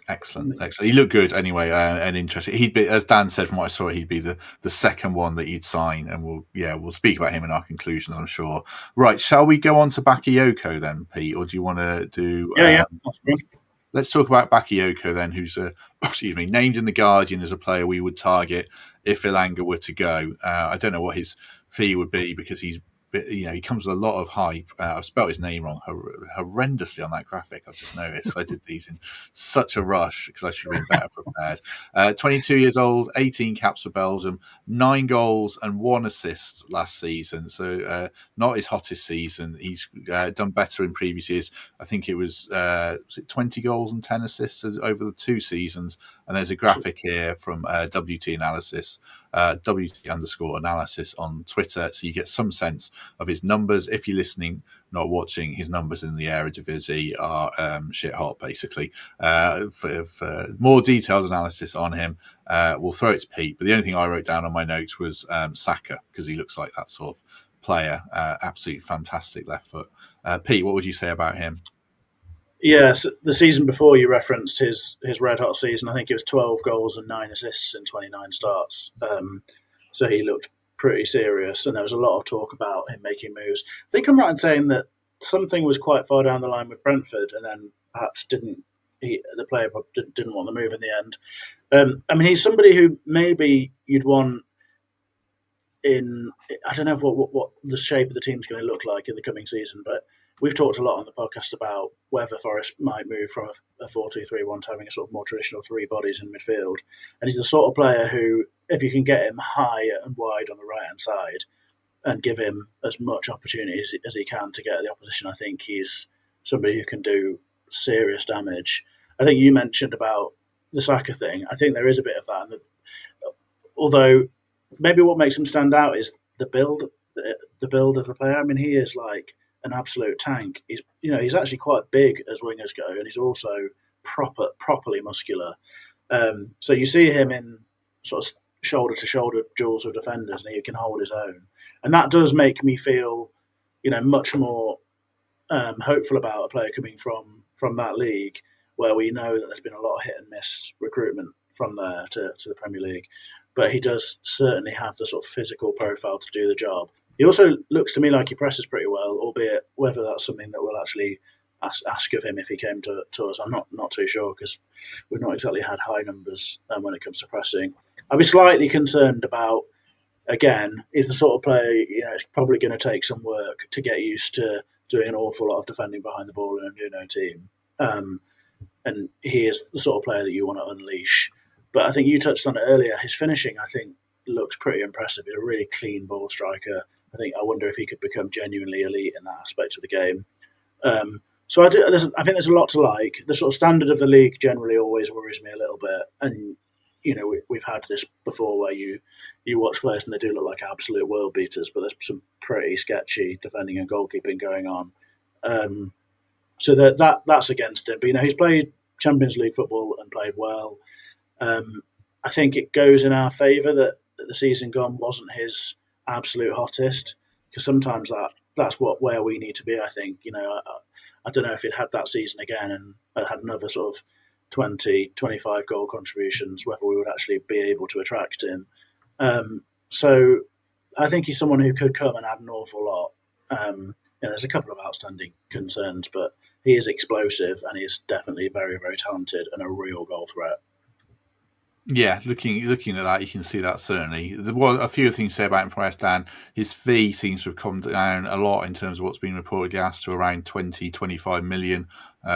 Excellent. He looked good anyway, and interesting. He'd be, as Dan said from what I saw, he'd be the second one that you'd sign, and we'll speak about him in our conclusions, I'm sure. Right, shall we go on to Bakayoko then, Pete, or do you want to do? Yeah, that's good. Let's talk about Bakayoko then, who's named in the Guardian as a player we would target if Elanga were to go. I don't know what his fee would be because he comes with a lot of hype. I've spelled his name wrong horrendously on that graphic. I've just noticed. I did these in such a rush because I should have been better prepared. 22 years old, 18 caps for Belgium, 9 goals and 1 assist last season. So not his hottest season. He's done better in previous years. I think it was 20 goals and 10 assists over the 2 seasons. And there's a graphic here from WT Analysis, WT_analysis on Twitter. So you get some sense of his numbers. If you're listening, not watching, his numbers in the Eredivisie are shit hot, basically. For more detailed analysis on him, we'll throw it to Pete. But the only thing I wrote down on my notes was Saka, because he looks like that sort of player. Absolutely fantastic left foot. Pete, what would you say about him? Yes, the season before you referenced his red hot season. I think it was 12 goals and 9 assists in 29 starts. So he looked pretty serious, and there was a lot of talk about him making moves. I think I'm right in saying that something was quite far down the line with Brentford, and then perhaps didn't the player didn't want the move in the end. I mean, he's somebody who maybe you'd want in. I don't know what the shape of the team's going to look like in the coming season, but we've talked a lot on the podcast about whether Forest might move from a 4-2-3-1 to having a sort of more traditional three bodies in midfield. And he's the sort of player who, if you can get him high and wide on the right hand side and give him as much opportunity as he can to get at the opposition, I think he's somebody who can do serious damage. I think you mentioned about the Saka thing. I think there is a bit of that. Although maybe what makes him stand out is the build of the player. I mean, he is like an absolute tank. He's actually quite big as wingers go, and he's also properly muscular. So you see him in sort of shoulder to shoulder duels with defenders, and he can hold his own, and that does make me feel, much more hopeful about a player coming from that league, where we know that there's been a lot of hit and miss recruitment from there to the Premier League. But he does certainly have the sort of physical profile to do the job. He also looks to me like he presses pretty well, albeit whether that's something that we'll actually ask of him if he came to us, I'm not too sure, because we've not exactly had high numbers when it comes to pressing. I'd be slightly concerned about, again, he's the sort of player, it's probably going to take some work to get used to doing an awful lot of defending behind the ball in a Nuno team. And he is the sort of player that you want to unleash. But I think you touched on it earlier. His finishing, I think, looks pretty impressive. He's a really clean ball striker. I wonder if he could become genuinely elite in that aspect of the game. So I think there's a lot to like. The sort of standard of the league generally always worries me a little bit. And, we've had this before where you watch players and they do look like absolute world beaters, but there's some pretty sketchy defending and goalkeeping going on. So that's against him. But, he's played Champions League football and played well. I think it goes in our favour that the season gone wasn't his absolute hottest, because sometimes that's where we need to be. I think I don't know if he'd had that season again and had another sort of 20, 25 goal contributions, whether we would actually be able to attract him. So I think he's someone who could come and add an awful lot. There's a couple of outstanding concerns, but he is explosive and he is definitely very, very talented and a real goal threat. Yeah, looking at that, you can see that certainly. A few things to say about him for West Dan. His fee seems to have come down a lot in terms of what's been reported asked to around 20-25 million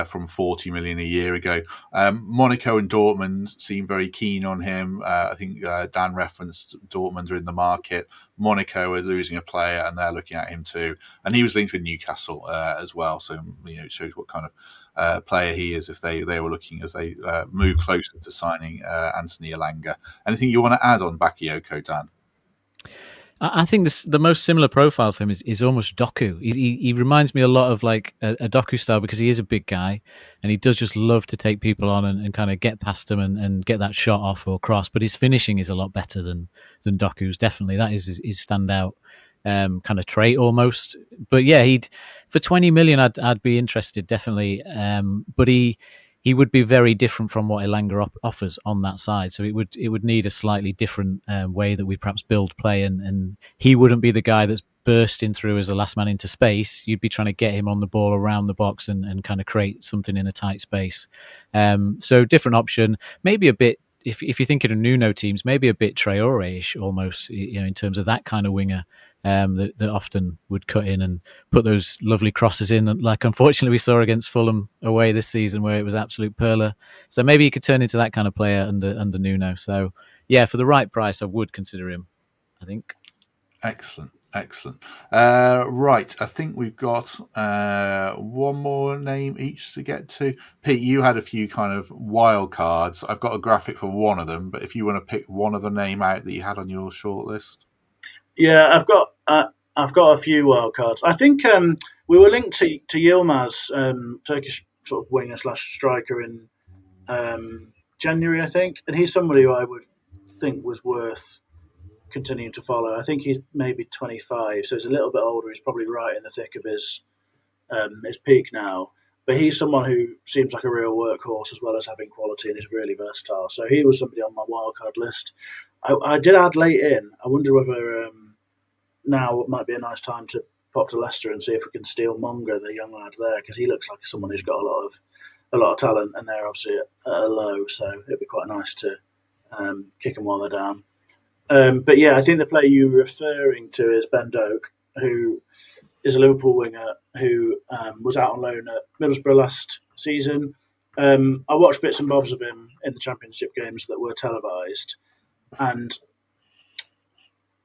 from 40 million a year ago. Monaco and Dortmund seem very keen on him. I think Dan referenced Dortmund are in the market. Monaco are losing a player and they're looking at him too. And he was linked with Newcastle as well. So, it shows what kind of player he is if they were looking as they move closer to signing Anthony Elanga. Anything you want to add on Bakayoko, Dan? I think the most similar profile for him is almost Doku. He reminds me a lot of like a Doku style, because he is a big guy and he does just love to take people on and kind of get past them and get that shot off or cross. But his finishing is a lot better than Doku's. Definitely, that is his standout kind of trait almost. But yeah, for 20 million, I'd be interested definitely. But he would be very different from what Elanga offers on that side. So it would need a slightly different way that we perhaps build play, and he wouldn't be the guy that's bursting through as the last man into space. You'd be trying to get him on the ball around the box and kind of create something in a tight space. So different option, maybe a bit. If you're thinking of Nuno teams, maybe a bit Traore-ish almost, in terms of that kind of winger that often would cut in and put those lovely crosses in, like unfortunately we saw against Fulham away this season, where it was absolute perler. So maybe he could turn into that kind of player under Nuno. So yeah, for the right price, I would consider him, I think. Excellent. Right, I think we've got one more name each to get to. Pete, you had a few kind of wild cards. I've got a graphic for one of them, but if you want to pick one other name out that you had on your shortlist. Yeah, I've got a few wild cards. I think we were linked to Yilmaz, Turkish sort of winger / striker in January, I think, and he's somebody who I would think was worth continuing to follow. I think he's maybe 25, so he's a little bit older. He's probably right in the thick of his peak now. But he's someone who seems like a real workhorse as well as having quality, and is really versatile. So he was somebody on my wildcard list. I did add late in. I wonder whether now might be a nice time to pop to Leicester and see if we can steal Monga, the young lad there, because he looks like someone who's got a a lot of talent, and they're obviously at a low, so it'd be quite nice to kick them while they're down. But yeah, I think the player you're referring to is Ben Doak, who is a Liverpool winger who was out on loan at Middlesbrough last season. I watched bits and bobs of him in the Championship games that were televised, and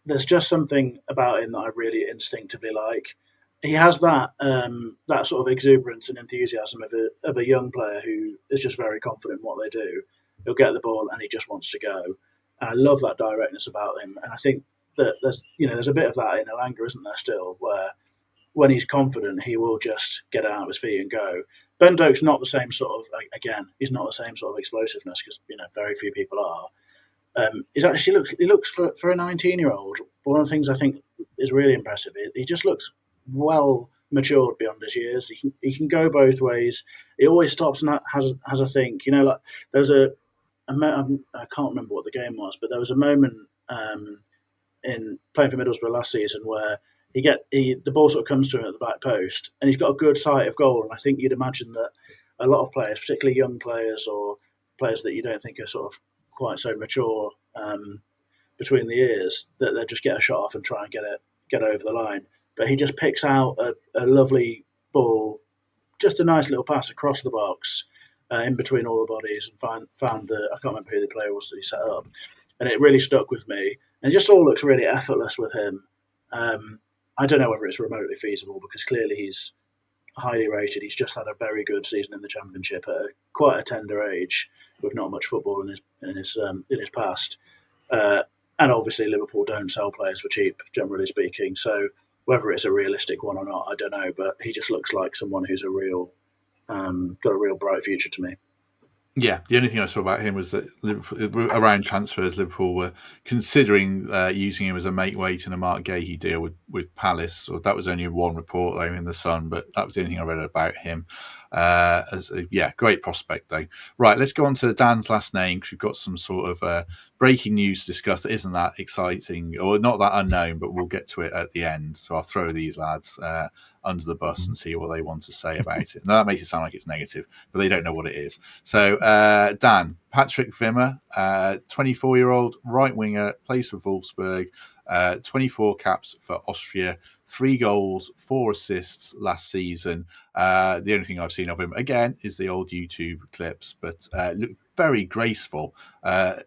there's just something about him that I really instinctively like. He has that that sort of exuberance and enthusiasm of a young player who is just very confident in what they do. He'll get the ball and he just wants to go. And I love that directness about him. And I think that there's a bit of that in Elanga, isn't there? Still, where when he's confident, he will just get out of his feet and go. Ben Doak's not the same sort of he's not the same sort of explosiveness because very few people are. He looks for a 19-year-old. One of the things I think is really impressive. He just looks well matured beyond his years. He can go both ways. He always stops and has a think. There's I can't remember what the game was, but there was a moment in playing for Middlesbrough last season where the ball sort of comes to him at the back post, and he's got a good sight of goal. And I think you'd imagine that a lot of players, particularly young players or players that you don't think are sort of quite so mature between the ears, that they'll just get a shot off and try and get over the line. But he just picks out a lovely ball, just a nice little pass across the box, in between all the bodies, and found I can't remember who the player was that he set up, and it really stuck with me. And it just all looks really effortless with him. I don't know whether it's remotely feasible because clearly he's highly rated. He's just had a very good season in the Championship at quite a tender age, with not much football in his past. And obviously Liverpool don't sell players for cheap, generally speaking. So whether it's a realistic one or not, I don't know. But he just looks like someone who's got a real bright future to me. Yeah, the only thing I saw about him was that around transfers, Liverpool were considering using him as a make weight in a Mark Gahey deal with Palace. So that was only one report though in the Sun, but that was the only thing I read about him. Great prospect though. Right, let's go on to Dan's last name because we've got some sort of breaking news to discuss that isn't that exciting or not that unknown, but we'll get to it at the end. So I'll throw these lads under the bus and see what they want to say about it. Now that makes it sound like it's negative, but they don't know what it is. So Dan, Patrick Wimmer, 24-year-old right winger, plays for Wolfsburg, 24 caps for Austria, 3 goals, 4 assists last season. The only thing I've seen of him, again, is the old YouTube clips, but looked very graceful.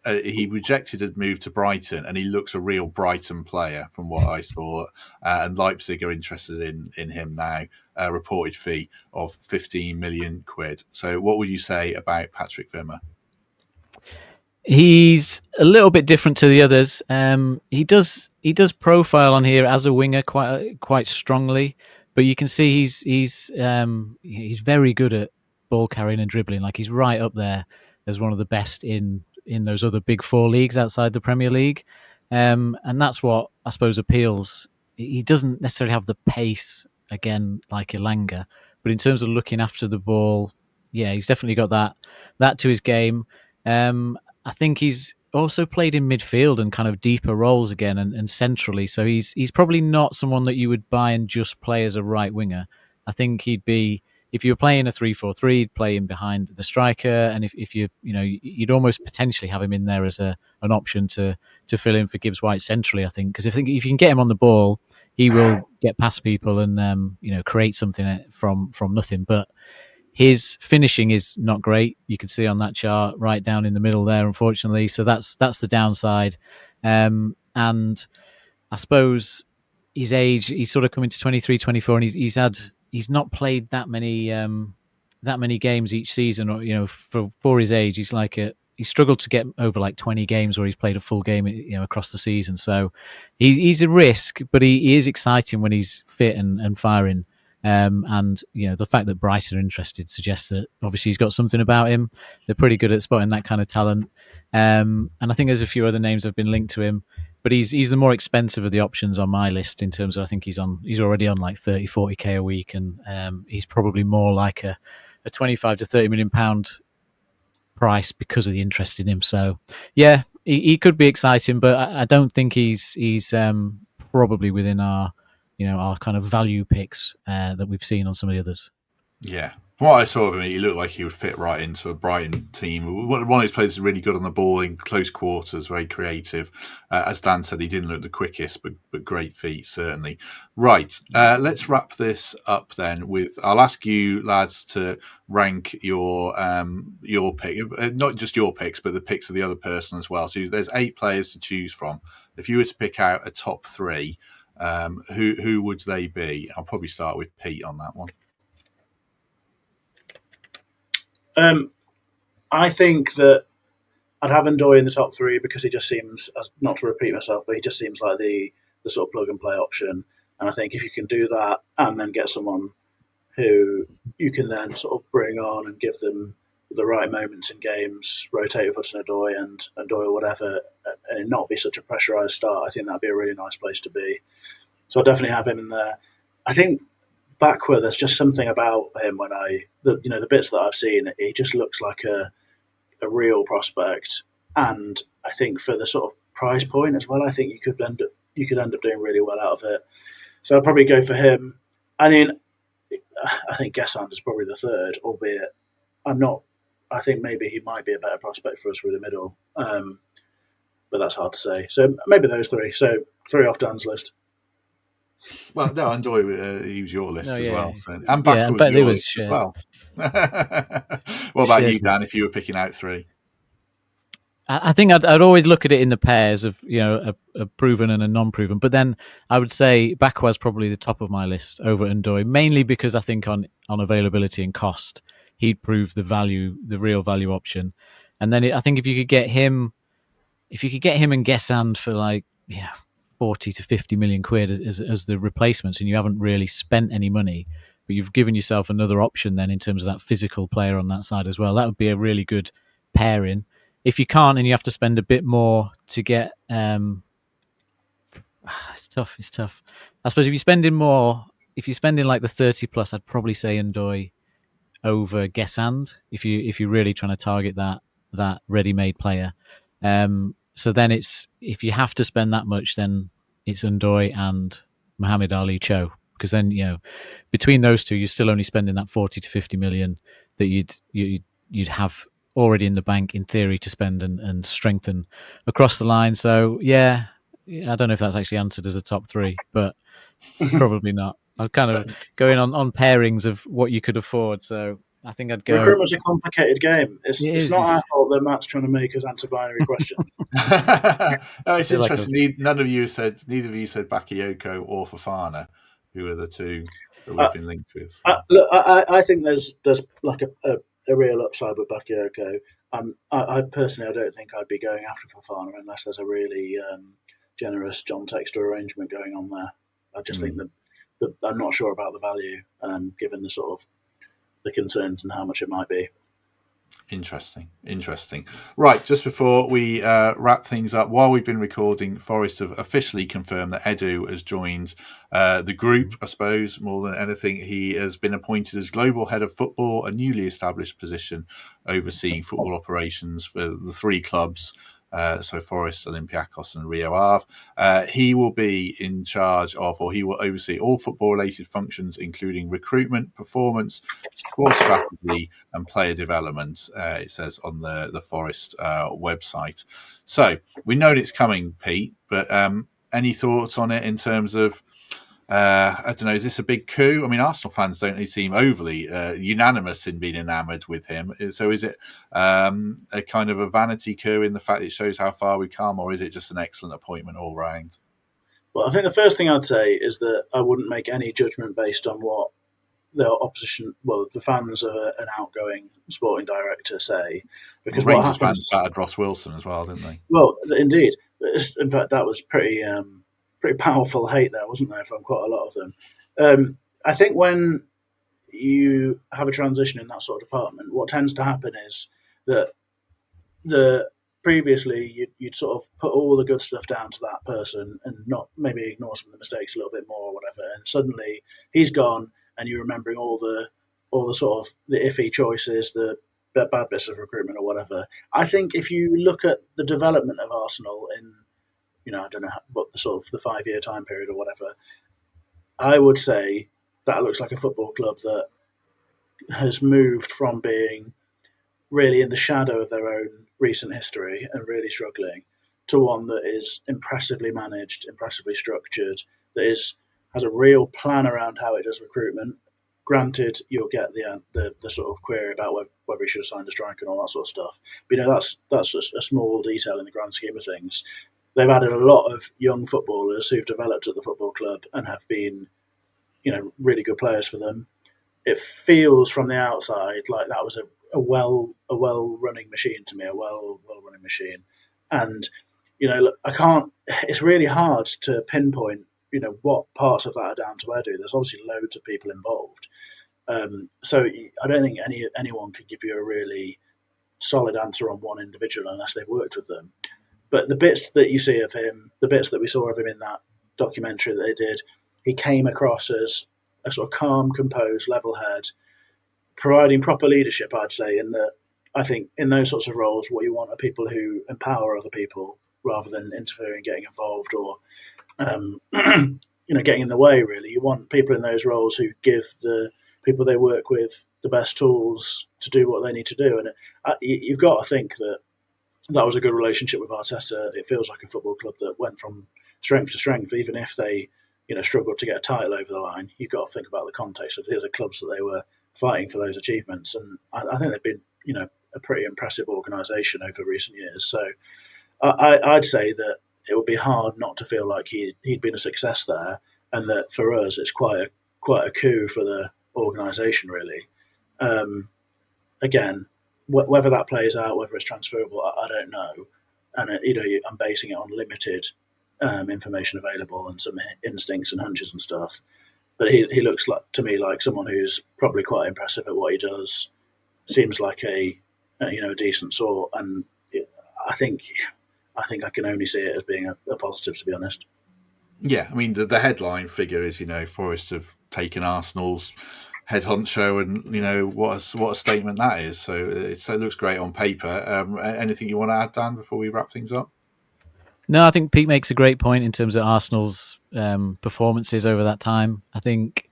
He rejected a move to Brighton, and he looks a real Brighton player from what I saw. And Leipzig are interested in him now. Reported fee of 15 million quid. So what would you say about Patrick Wimmer? He's a little bit different to the others. He does profile on here as a winger quite strongly, but you can see he's very good at ball carrying and dribbling. Like he's right up there as one of the best in those other big 4 leagues outside the Premier League, and that's what I suppose appeals. He doesn't necessarily have the pace again like Elanga, but in terms of looking after the ball, yeah, he's definitely got that to his game. I think he's also played in midfield and kind of deeper roles again and centrally. So he's probably not someone that you would buy and just play as a right winger. I think he'd be, if you were playing a 3-4-3, he'd play in behind the striker. And if you'd almost potentially have him in there as an option to fill in for Gibbs White centrally, I think. Because if you can get him on the ball, he will get past people and create something from nothing. But his finishing is not great. You can see on that chart right down in the middle there, unfortunately. So that's the downside. And I suppose his age, he's sort of coming to 23, 24, and he's not played that many games each season. Or for his age, he struggled to get over like 20 games where he's played a full game, across the season. So he's a risk, but he is exciting when he's fit and firing. And the fact that Brighton are interested suggests that obviously he's got something about him. They're pretty good at spotting that kind of talent. And I think there's a few other names that have been linked to him, but he's the more expensive of the options on my list in terms of, I think he's already on like 30, 40k a week, and he's probably more like a 25 to 30 million pound price because of the interest in him. So yeah, he could be exciting, but I don't think he's probably within our kind of value picks that we've seen on some of the others. Yeah, From what I saw of him, he looked like he would fit right into a Brighton team. One of his players is really good on the ball in close quarters, very creative. As Dan said, he didn't look the quickest, but great feet, certainly. Right, let's wrap this up then with, I'll ask you lads to rank your pick, not just your picks, but the picks of the other person as well. So there's 8 players to choose from. If you were to pick out a top 3, who would they be? I'll probably start with Pete on that one. I think that I'd have Ndoye in the top 3 because he just seems, not to repeat myself, but he just seems like the sort of plug and play option. And I think if you can do that and then get someone who you can then sort of bring on and give them the right moments in games, rotate with Ndoye and Ndoye or whatever, and not be such a pressurised start, I think that'd be a really nice place to be. So I'll definitely have him in there. I think Bakwa, there's just something about him when the bits that I've seen, he just looks like a real prospect, and I think for the sort of price point as well, I think you could end up doing really well out of it. So I'll probably go for him. I mean, I think Guessand is probably the third, albeit I'm not. I think maybe he might be a better prospect for us through the middle, but that's hard to say. So maybe those 3. So 3 off Dan's list. Well, no, Ndoye, he was your list as well. So, and Yeah, Bakwa was your list shared. as well. What about you, Dan, if you were picking out 3? I think I'd always look at it in the pairs of, a proven and a non-proven. But then I would say Bakwa's probably the top of my list over Ndoye, mainly because I think on availability and cost, he'd prove the real value option. And then I think if you could get him and Guessand for like 40 to 50 million quid as the replacements, and you haven't really spent any money, but you've given yourself another option then in terms of that physical player on that side as well. That would be a really good pairing. If you can't and you have to spend a bit more to get, it's tough. I suppose if you're spending like the 30 plus, I'd probably say Ndoye over Guessand if you're really trying to target that ready-made player. So then if you have to spend that much, then it's Ndoye and Mohamed-Ali Cho, because then between those two, you're still only spending that 40 to 50 million that you'd have already in the bank in theory to spend and strengthen across the line. So I don't know if that's actually answered as a top 3, but probably not. I'm kind of going on pairings of what you could afford. So I think I'd go. Recruitment's a complicated game. It's not our fault that Matt's trying to make us answer binary questions. No, it's interesting. Neither of you said Bakayoko or Fofana, who are the 2 that we've been linked with. Look, I think there's like a real upside with Bakayoko. I personally, I don't think I'd be going after Fofana unless there's a really generous John Textor arrangement going on there. I just think that I'm not sure about the value, given the sort of the concerns and how much it might be. Interesting. Right, just before we wrap things up, while we've been recording, Forest have officially confirmed that Edu has joined the group, I suppose, more than anything. He has been appointed as Global Head of Football, a newly established position overseeing football operations for the 3 clubs. So Forest, Olympiacos and Rio Ave. He will be in charge of, or he will oversee all football-related functions, including recruitment, performance, squad strategy and player development, it says on the Forest website. So we know it's coming, Pete, but any thoughts on it in terms of, I don't know, is this a big coup? I mean, Arsenal fans don't really seem overly unanimous in being enamoured with him. So is it a kind of a vanity coup in the fact it shows how far we've come, or is it just an excellent appointment all round? Well, I think the first thing I'd say is that I wouldn't make any judgment based on what the opposition, the fans of an outgoing sporting director say. Because well, Rangers fans battered Ross Wilson as well, didn't they? Well, indeed. In fact, that was pretty powerful hate there, wasn't there, from quite a lot of them. I think when you have a transition in that sort of department, what tends to happen is that previously you'd sort of put all the good stuff down to that person and not maybe ignore some of the mistakes a little bit more or whatever, and suddenly he's gone and you're remembering all the sort of the iffy choices, the bad bits of recruitment or whatever. I think if you look at the development of Arsenal in, I don't know what the sort of the 5-year time period or whatever, I would say that looks like a football club that has moved from being really in the shadow of their own recent history and really struggling to one that is impressively managed, impressively structured, that has a real plan around how it does recruitment. Granted, you'll get the sort of query about whether he should have signed a striker and all that sort of stuff. But that's a small detail in the grand scheme of things. They've added a lot of young footballers who've developed at the football club and have been, really good players for them. It feels from the outside like that was a well running machine to me, a well running machine. And look, I can't. It's really hard to pinpoint what parts of that are down to Edu. There's obviously loads of people involved, so I don't think anyone could give you a really solid answer on one individual unless they've worked with them. But the bits that you see of him, the bits that we saw of him in that documentary that they did, he came across as a sort of calm, composed, level head, providing proper leadership, I'd say, in that I think in those sorts of roles, what you want are people who empower other people rather than interfering, getting involved, or getting in the way. Really, you want people in those roles who give the people they work with the best tools to do what they need to do. And you've got to think that was a good relationship with Arteta. It feels like a football club that went from strength to strength, even if they struggled to get a title over the line. You've got to think about the context of the other clubs that they were fighting for those achievements. And I think they've been, a pretty impressive organisation over recent years. So I'd say that it would be hard not to feel like he'd been a success there, and that for us it's quite a coup for the organisation, really. Again, whether that plays out, whether it's transferable, I don't know. And I'm basing it on limited information available and some instincts and hunches and stuff. But he looks like to me like someone who's probably quite impressive at what he does. Seems like a decent sort, and I think I can only see it as being a positive, to be honest. Yeah, I mean the headline figure is Forest have taken Arsenal's head honcho, and what a statement that is. So it looks great on paper. Anything you want to add, Dan, before we wrap things up? No, I think Pete makes a great point in terms of Arsenal's performances over that time. I think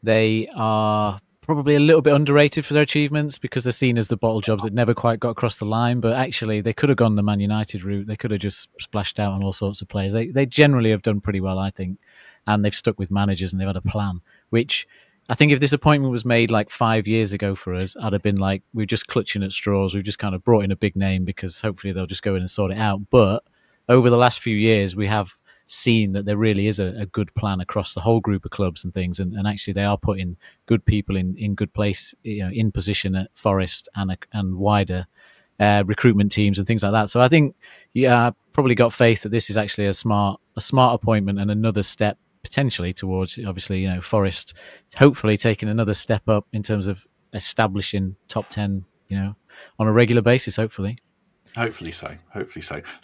they are probably a little bit underrated for their achievements because they're seen as the bottle jobs that never quite got across the line. But actually, they could have gone the Man United route. They could have just splashed out on all sorts of players. They generally have done pretty well, I think. And they've stuck with managers and they've had a plan, which I think if this appointment was made like 5 years ago for us, I'd have been like, we're just clutching at straws. We've just kind of brought in a big name because hopefully they'll just go in and sort it out. But over the last few years, we have seen that there really is a good plan across the whole group of clubs and things, and actually they are putting good people in good place, in position at Forest and wider recruitment teams and things like that. So I think, I probably got faith that this is actually a smart appointment and another step potentially towards, obviously, Forest hopefully taking another step up in terms of establishing top 10, on a regular basis, hopefully. Hopefully so.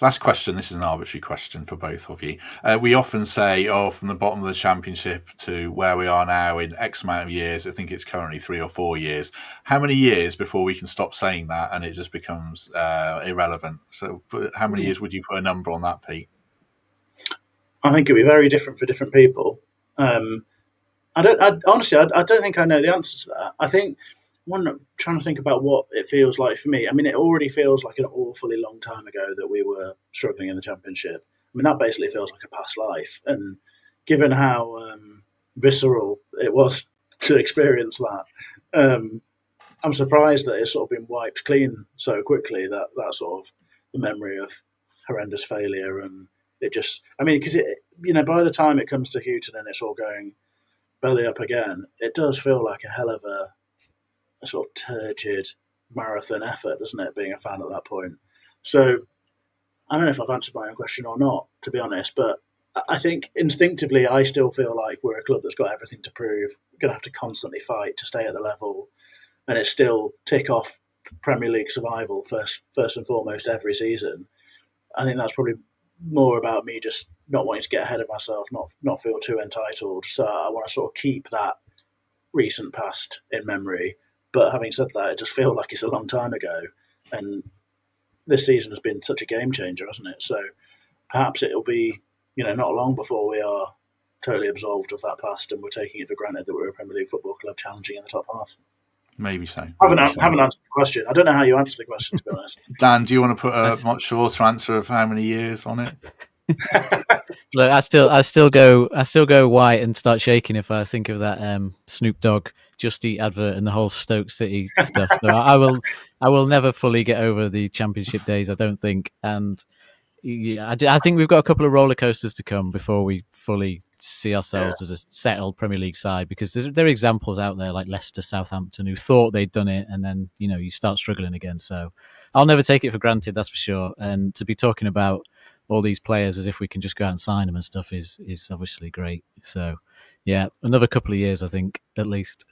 Last question. This is an arbitrary question for both of you. We often say, from the bottom of the Championship to where we are now in X amount of years, I think it's currently 3 or 4 years. How many years before we can stop saying that and it just becomes irrelevant? So how many years would you put a number on that, Pete? I think it'd be very different for different people. Honestly, I don't think I know the answer to that. I think I'm trying to think about what it feels like for me. I mean, it already feels like an awfully long time ago that we were struggling in the Championship. I mean, that basically feels like a past life. And given how visceral it was to experience that, I'm surprised that it's sort of been wiped clean so quickly, that sort of the memory of horrendous failure. And it just, I mean, because by the time it comes to Houghton and it's all going belly up again, it does feel like a hell of a sort of turgid marathon effort, doesn't it, being a fan at that point? So I don't know if I've answered my own question or not, to be honest, but I think instinctively I still feel like we're a club that's got everything to prove. We're going to have to constantly fight to stay at the level, and it's still tick off Premier League survival first and foremost every season. I think that's probably more about me just not wanting to get ahead of myself, not feel too entitled. So I want to sort of keep that recent past in memory. But having said that, it just feels like it's a long time ago. And this season has been such a game changer, hasn't it? So perhaps it'll be, not long before we are totally absolved of that past and we're taking it for granted that we're a Premier League football club challenging in the top half. Maybe so. I haven't answered the question. I don't know how you answer the question, to be honest. Dan, do you want to put a much shorter answer of how many years on it? Look, I still go white and start shaking if I think of that Snoop Dogg Just Eat advert and the whole Stoke City stuff. So I will never fully get over the Championship days, I don't think. And yeah, I think we've got a couple of roller coasters to come before we fully see ourselves as a settled Premier League side, because there are examples out there like Leicester, Southampton, who thought they'd done it, and then you start struggling again. So I'll never take it for granted, that's for sure. And to be talking about all these players as if we can just go out and sign them and stuff is obviously great. So yeah, another couple of years, I think, at least.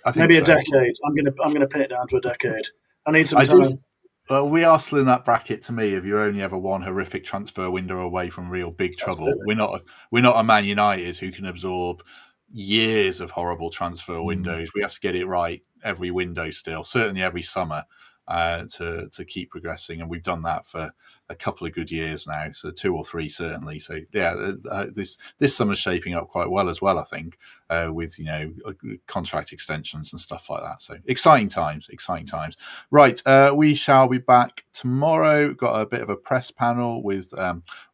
I think maybe a decade. I'm gonna pin it down to a decade. I need some time. Well, we are still in that bracket, to me, of you're only ever one horrific transfer window away from real big trouble. Absolutely. We're not a Man United who can absorb years of horrible transfer windows. We have to get it right every window still, certainly every summer, to keep progressing. And we've done that for a couple of good years now, so 2 or 3 certainly. So yeah, this summer's shaping up quite well as well, I think, with contract extensions and stuff like that. So exciting times. Right, we shall be back tomorrow. Got a bit of a press panel with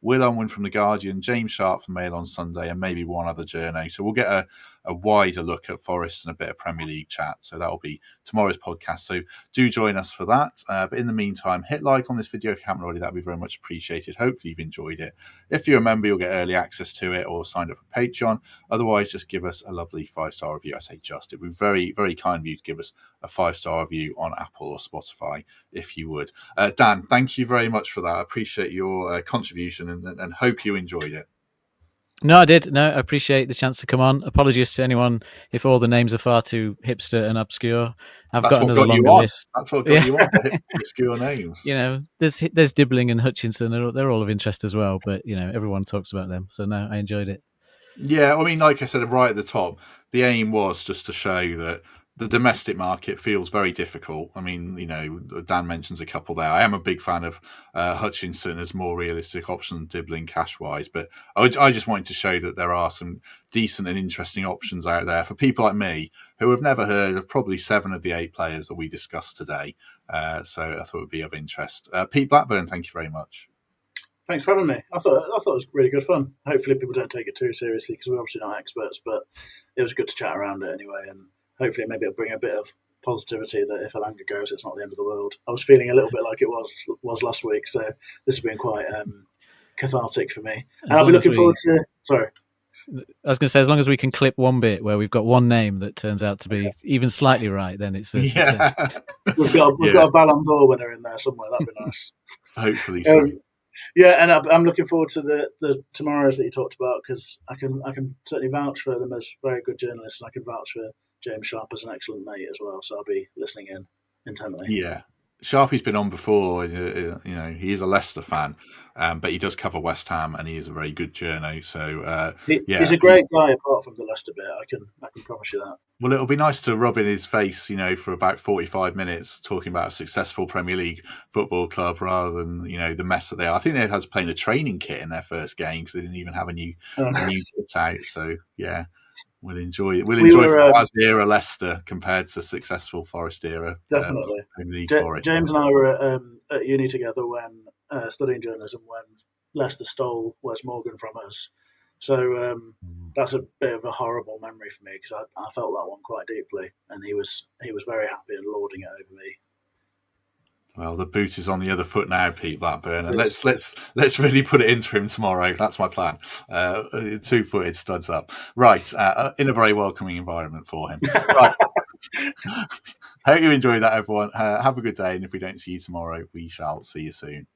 Will Unwin from The Guardian, James Sharp from Mail on Sunday, and maybe one other journo. So we'll get a wider look at Forest and a bit of Premier League chat. So that'll be tomorrow's podcast. So do join us for that. But in the meantime, hit like on this video if you haven't already. That'd be very much appreciated. Hopefully you've enjoyed it. If you're a member, you'll get early access to it, or sign up for Patreon. Otherwise, just give us a lovely 5-star review. I say just. It'd be very, very kind of you to give us a 5-star review on Apple or Spotify, if you would. Dan, thank you very much for that. I appreciate your contribution and hope you enjoyed it. No, I did. No, I appreciate the chance to come on. Apologies to anyone if all the names are far too hipster and obscure. I've got another longer list. That's what got you on, obscure names. There's Dibbling and Hutchinson. They're all of interest as well, but everyone talks about them. So no, I enjoyed it. Yeah, I mean, like I said right at the top, the aim was just to show that the domestic market feels very difficult. I mean, Dan mentions a couple there. I am a big fan of Hutchinson as more realistic option than Dibbling cash-wise, but I just wanted to show that there are some decent and interesting options out there for people like me who have never heard of probably 7 of the 8 players that we discussed today. So I thought it would be of interest. Pete Blackburn, thank you very much. Thanks for having me. I thought it was really good fun. Hopefully people don't take it too seriously, because we're obviously not experts, but it was good to chat around it anyway, and hopefully maybe it'll bring a bit of positivity that if Elanga goes, it's not the end of the world. I was feeling a little bit like it was last week, so this has been quite cathartic for me. And I'll be looking forward to... Sorry. I was going to say, as long as we can clip one bit where we've got one name that turns out to be even slightly right, then it's a success. We've got a Ballon d'Or winner in there somewhere. That'd be nice. Hopefully so. Yeah, and I'm looking forward to the tomorrows that you talked about, because I can certainly vouch for them as very good journalists, and I can vouch for James Sharp as an excellent mate as well. So I'll be listening in intently. Yeah. Sharpie's been on before. He is a Leicester fan, but he does cover West Ham, and he is a very good journo. So he's a great guy. Apart from the Leicester bit, I can promise you that. Well, it'll be nice to rub in his face, for about 45 minutes, talking about a successful Premier League football club rather than the mess that they are. I think they had to play in a training kit in their first game because they didn't even have a new kit out. So yeah. We'll enjoy Forest era Leicester compared to successful Forest era. Definitely. Forest. James and I were at uni together when studying journalism when Leicester stole Wes Morgan from us. So that's a bit of a horrible memory for me, because I felt that one quite deeply, and he was very happy and lauding it over me. Well, the boot is on the other foot now, Pete Blackburn, and let's really put it into him tomorrow. That's my plan. 2-footed studs up, right? In a very welcoming environment for him. Right. Hope you enjoyed that, everyone. Have a good day, and if we don't see you tomorrow, we shall see you soon.